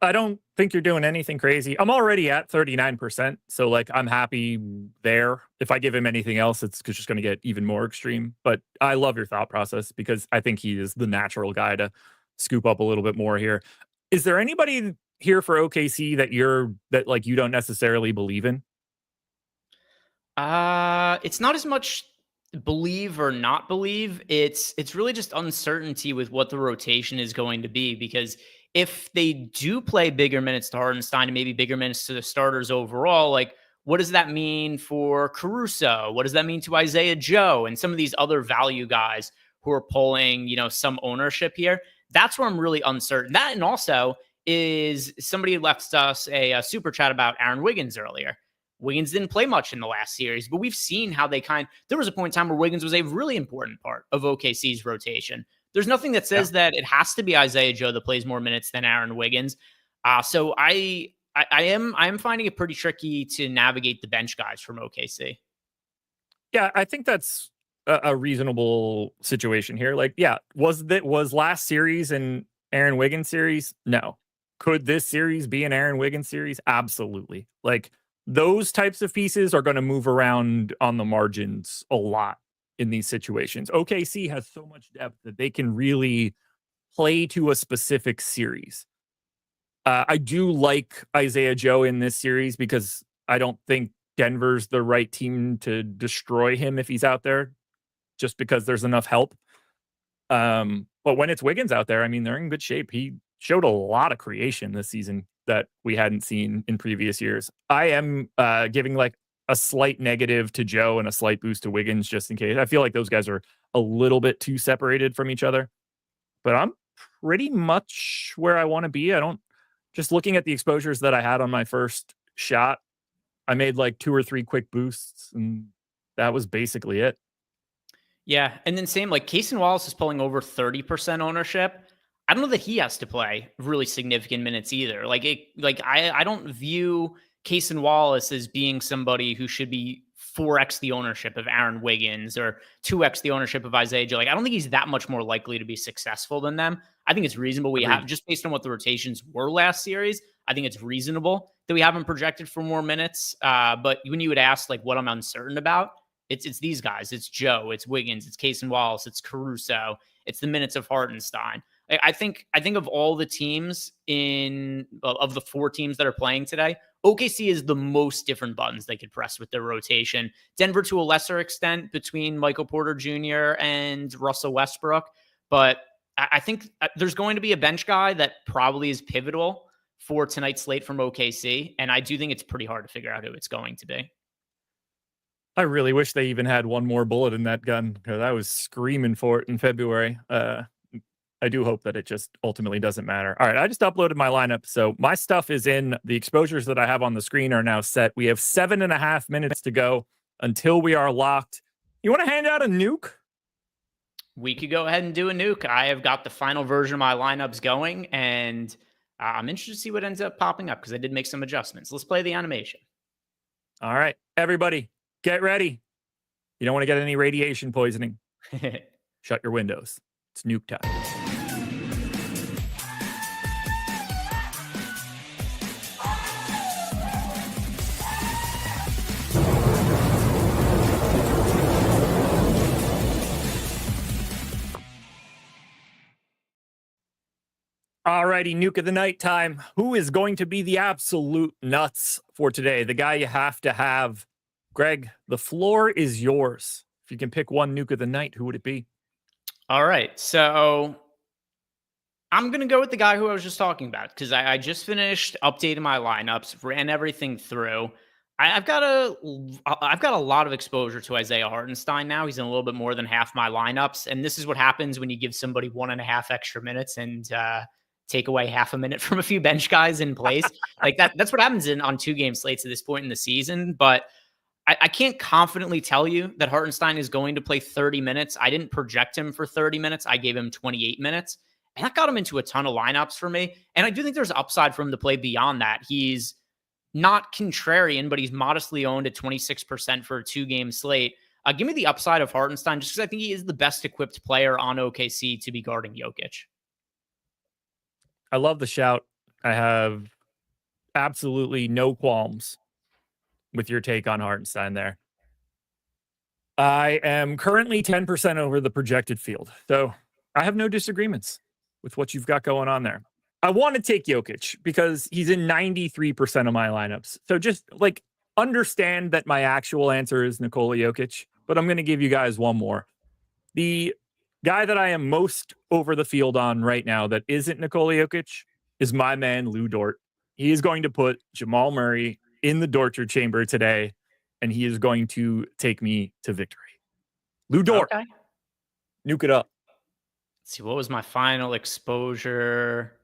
I don't think you're doing anything crazy. I'm already at 39%. So like, I'm happy there. If I give him anything else, it's just going to get even more extreme. But I love your thought process because I think he is the natural guy to scoop up a little bit more here. Is there anybody here for OKC that you don't necessarily believe in? It's not as much believe or not believe. It's really just uncertainty with what the rotation is going to be, because if they do play bigger minutes to Hartenstein and maybe bigger minutes to the starters overall, like, what does that mean for Caruso? What does that mean to Isaiah Joe and some of these other value guys who are pulling, some ownership here? That's where I'm really uncertain. That, and also is somebody left us a super chat about Aaron Wiggins earlier. Wiggins didn't play much in the last series, but we've seen how there was a point in time where Wiggins was a really important part of OKC's rotation. There's nothing that says that it has to be Isaiah Joe that plays more minutes than Aaron Wiggins. So I am finding it pretty tricky to navigate the bench guys from OKC. Yeah, I think that's a reasonable situation here. Like, yeah, was last series an Aaron Wiggins series? No. Could this series be an Aaron Wiggins series? Absolutely. Like, those types of pieces are going to move around on the margins a lot in these situations. OKC has so much depth that they can really play to a specific series. I do like Isaiah Joe in this series because I don't think Denver's the right team to destroy him if he's out there, just because there's enough help. But when it's Wiggins out there, I mean, they're in good shape. He showed a lot of creation this season that we hadn't seen in previous years. I am giving like a slight negative to Joe and a slight boost to Wiggins just in case. I feel like those guys are a little bit too separated from each other. But I'm pretty much where I want to be. Just looking at the exposures that I had on my first shot, I made like 2 or 3 quick boosts, and that was basically it. Yeah, and then same, like, Cason Wallace is pulling over 30% ownership. I don't know that he has to play really significant minutes either. I don't view Cason Wallace as being somebody who should be 4x the ownership of Aaron Wiggins or 2x the ownership of Isaiah Joe. Like, I don't think he's that much more likely to be successful than them. I think it's reasonable we have, just based on what the rotations were last series, I think it's reasonable that we have him projected for more minutes. But when you would ask like what I'm uncertain about, It's these guys. It's Joe. It's Wiggins. It's Case and Wallace. It's Caruso. It's the minutes of Hartenstein. I think of all the teams of the 4 teams that are playing today, OKC is the most different buttons they could press with their rotation. Denver to a lesser extent between Michael Porter Jr. and Russell Westbrook. But I think there's going to be a bench guy that probably is pivotal for tonight's slate from OKC. And I do think it's pretty hard to figure out who it's going to be. I really wish they even had one more bullet in that gun, because I was screaming for it in February. I do hope that it just ultimately doesn't matter. All right, I just uploaded my lineup. So my stuff is in. The exposures that I have on the screen are now set. We have 7.5 minutes to go until we are locked. You want to hand out a nuke? We could go ahead and do a nuke. I have got the final version of my lineups going, and I'm interested to see what ends up popping up, because I did make some adjustments. Let's play the animation. All right, everybody, get ready. You don't want to get any radiation poisoning. Shut your windows. It's nuke time. Alrighty, nuke of the night time. Who is going to be the absolute nuts for today? The guy you have to have. Greg, the floor is yours. If you can pick one nuke of the night, who would it be? All right, so I'm going to go with the guy who I was just talking about, because I just finished updating my lineups, ran everything through. I've got a lot of exposure to Isaiah Hartenstein now. He's in a little bit more than half my lineups, and this is what happens when you give somebody 1.5 extra minutes and take away half a minute from a few bench guys in place. Like that's what happens on 2-game slates at this point in the season. But I can't confidently tell you that Hartenstein is going to play 30 minutes. I didn't project him for 30 minutes. I gave him 28 minutes, and that got him into a ton of lineups for me. And I do think there's upside for him to play beyond that. He's not contrarian, but he's modestly owned at 26% for a 2-game slate. Give me the upside of Hartenstein, just because I think he is the best equipped player on OKC to be guarding Jokic. I love the shout. I have absolutely no qualms with your take on Hartenstein there. I am currently 10% over the projected field, so I have no disagreements with what you've got going on there. I want to take Jokic because he's in 93% of my lineups. So just like understand that my actual answer is Nikola Jokic, but I'm going to give you guys one more. The guy that I am most over the field on right now that isn't Nikola Jokic is my man, Lou Dort. He is going to put Jamal Murray in the torture chamber today, and he is going to take me to victory. Lou Dort. Okay. Nuke it up. Let's see, what was my final exposure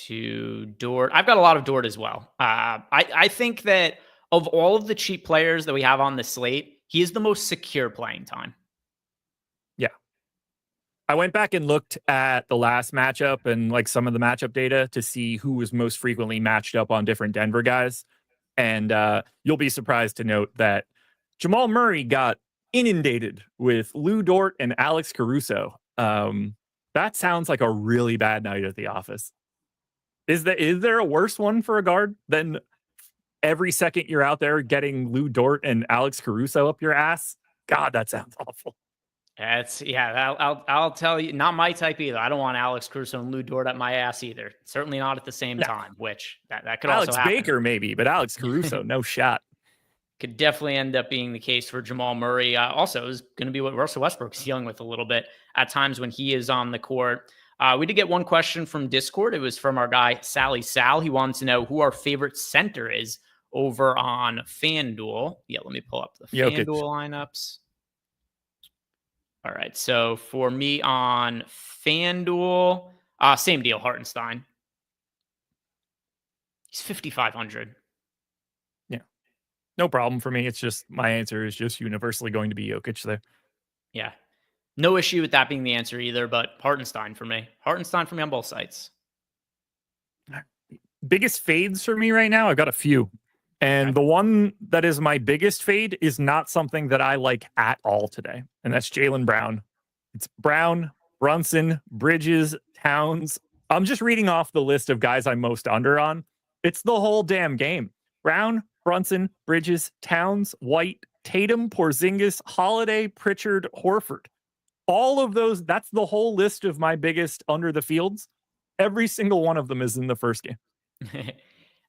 to Dort? I've got a lot of Dort as well. I think that of all of the cheap players that we have on the slate, he is the most secure playing time. Yeah. I went back and looked at the last matchup and like some of the matchup data to see who was most frequently matched up on different Denver guys. And you'll be surprised to note that Jamal Murray got inundated with Lou Dort and Alex Caruso. That sounds like a really bad night at the office. Is there a worse one for a guard than every second you're out there getting Lou Dort and Alex Caruso up your ass? God, that sounds awful. I'll tell you, not my type either. I don't want Alex Caruso and Lou Dort at my ass either. Certainly not at the same time, which that could Alex also happen. Baker maybe, but Alex Caruso, no shot. Could definitely end up being the case for Jamal Murray. Also, is going to be what Russell Westbrook's dealing with a little bit at times when he is on the court. We did get one question from Discord. It was from our guy, Sally Sal. He wanted to know who our favorite center is over on FanDuel. Yeah, let me pull up the FanDuel lineups. All right, so for me on FanDuel, same deal, Hartenstein. He's 5,500. Yeah, no problem for me. It's just my answer is just universally going to be Jokic there. Yeah, no issue with that being the answer either, but Hartenstein for me. Hartenstein for me on both sides. Biggest fades for me right now, I've got a few. And the one that is my biggest fade is not something that I like at all today. And that's Jaylen Brown. It's Brown, Brunson, Bridges, Towns. I'm just reading off the list of guys I'm most under on. It's the whole damn game. Brown, Brunson, Bridges, Towns, White, Tatum, Porzingis, Holiday, Pritchard, Horford. All of those, that's the whole list of my biggest under the fields. Every single one of them is in the first game.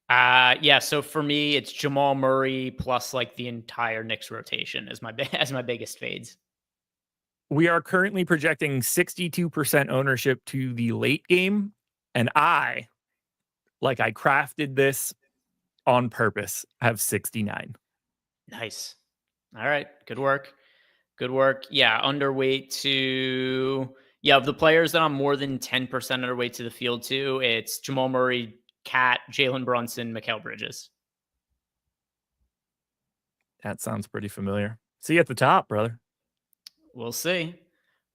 Yeah. So for me, it's Jamal Murray plus like the entire Knicks rotation as my as my biggest fades. We are currently projecting 62% ownership to the late game. And I crafted this on purpose, have 69. Nice. All right. Good work. Good work. Yeah. Underweight to, yeah, of the players that I'm more than 10% underweight to the field to, it's Jamal Murray, Cat, Jalen Brunson, Mikal Bridges. That sounds pretty familiar. See you at the top, brother. We'll see.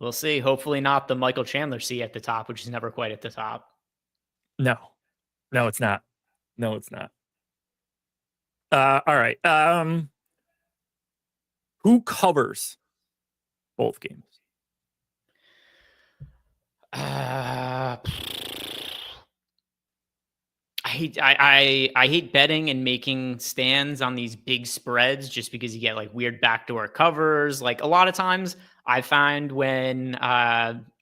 We'll see. Hopefully not the Michael Chandler C at the top, which is never quite at the top. No, it's not. No, it's not. All right. Who covers both games? I hate betting and making stands on these big spreads just because you get like weird backdoor covers. Like a lot of times I find when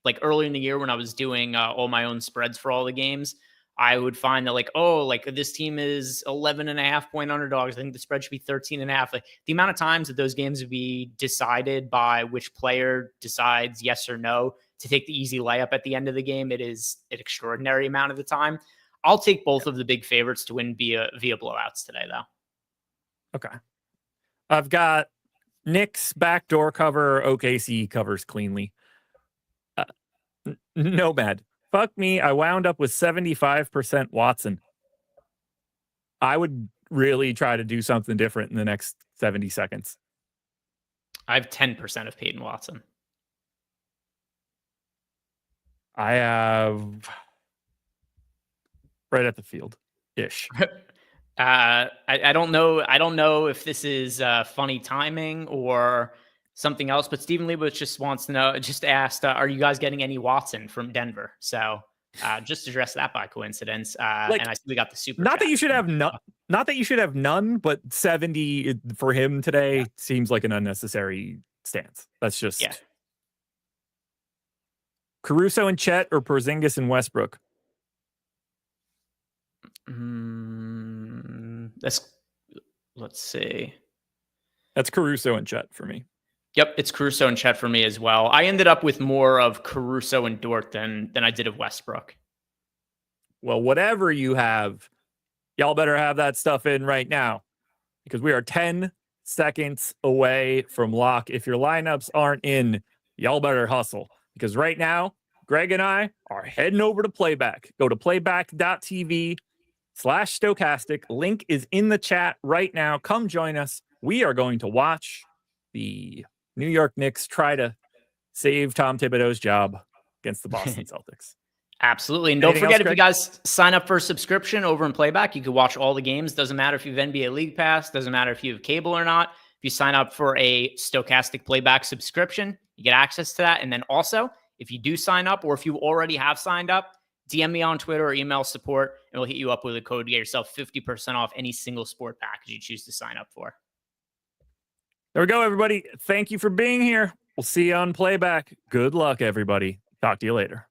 like early in the year when I was doing all my own spreads for all the games, I would find that like, oh, like this team is 11.5-point underdogs. I think the spread should be 13.5. Like the amount of times that those games would be decided by which player decides yes or no to take the easy layup at the end of the game, it is an extraordinary amount of the time. I'll take both of the big favorites to win via blowouts today, though. Okay. I've got Knicks backdoor cover. OKC covers cleanly. Nomad. Fuck me. I wound up with 75% Watson. I would really try to do something different in the next 70 seconds. I have 10% of Peyton Watson. I have right at the field ish. I don't know. I don't know if this is funny timing or something else, but Stephen Leibowitz just wants to know, just asked, are you guys getting any Watson from Denver? So just address that by coincidence. And I see we got the super. Not that you should have none. Not that you should have none, but 70 for him today seems like an unnecessary stance. That's just Caruso and Chet or Porzingis and Westbrook. Let's see. That's Caruso and Chet for me. Yep, it's Caruso and Chet for me as well. I ended up with more of Caruso and Dort than I did of Westbrook. Well, whatever you have, y'all better have that stuff in right now because we are 10 seconds away from lock. If your lineups aren't in, y'all better hustle because right now, Greg and I are heading over to Playback. Go to playback.tv/Stokastic. Link is in the chat right now. Come join us. We are going to watch the New York Knicks try to save Tom Thibodeau's job against the Boston Celtics. Absolutely. And don't forget, if you guys sign up for a subscription over in Playback, you can watch all the games. Doesn't matter if you have NBA League Pass. Doesn't matter if you have cable or not. If you sign up for a Stokastic Playback subscription, you get access to that. And then also, if you do sign up or if you already have signed up, DM me on Twitter or email support, and we'll hit you up with a code to get yourself 50% off any single sport package you choose to sign up for. There we go, everybody. Thank you for being here. We'll see you on Playback. Good luck, everybody. Talk to you later.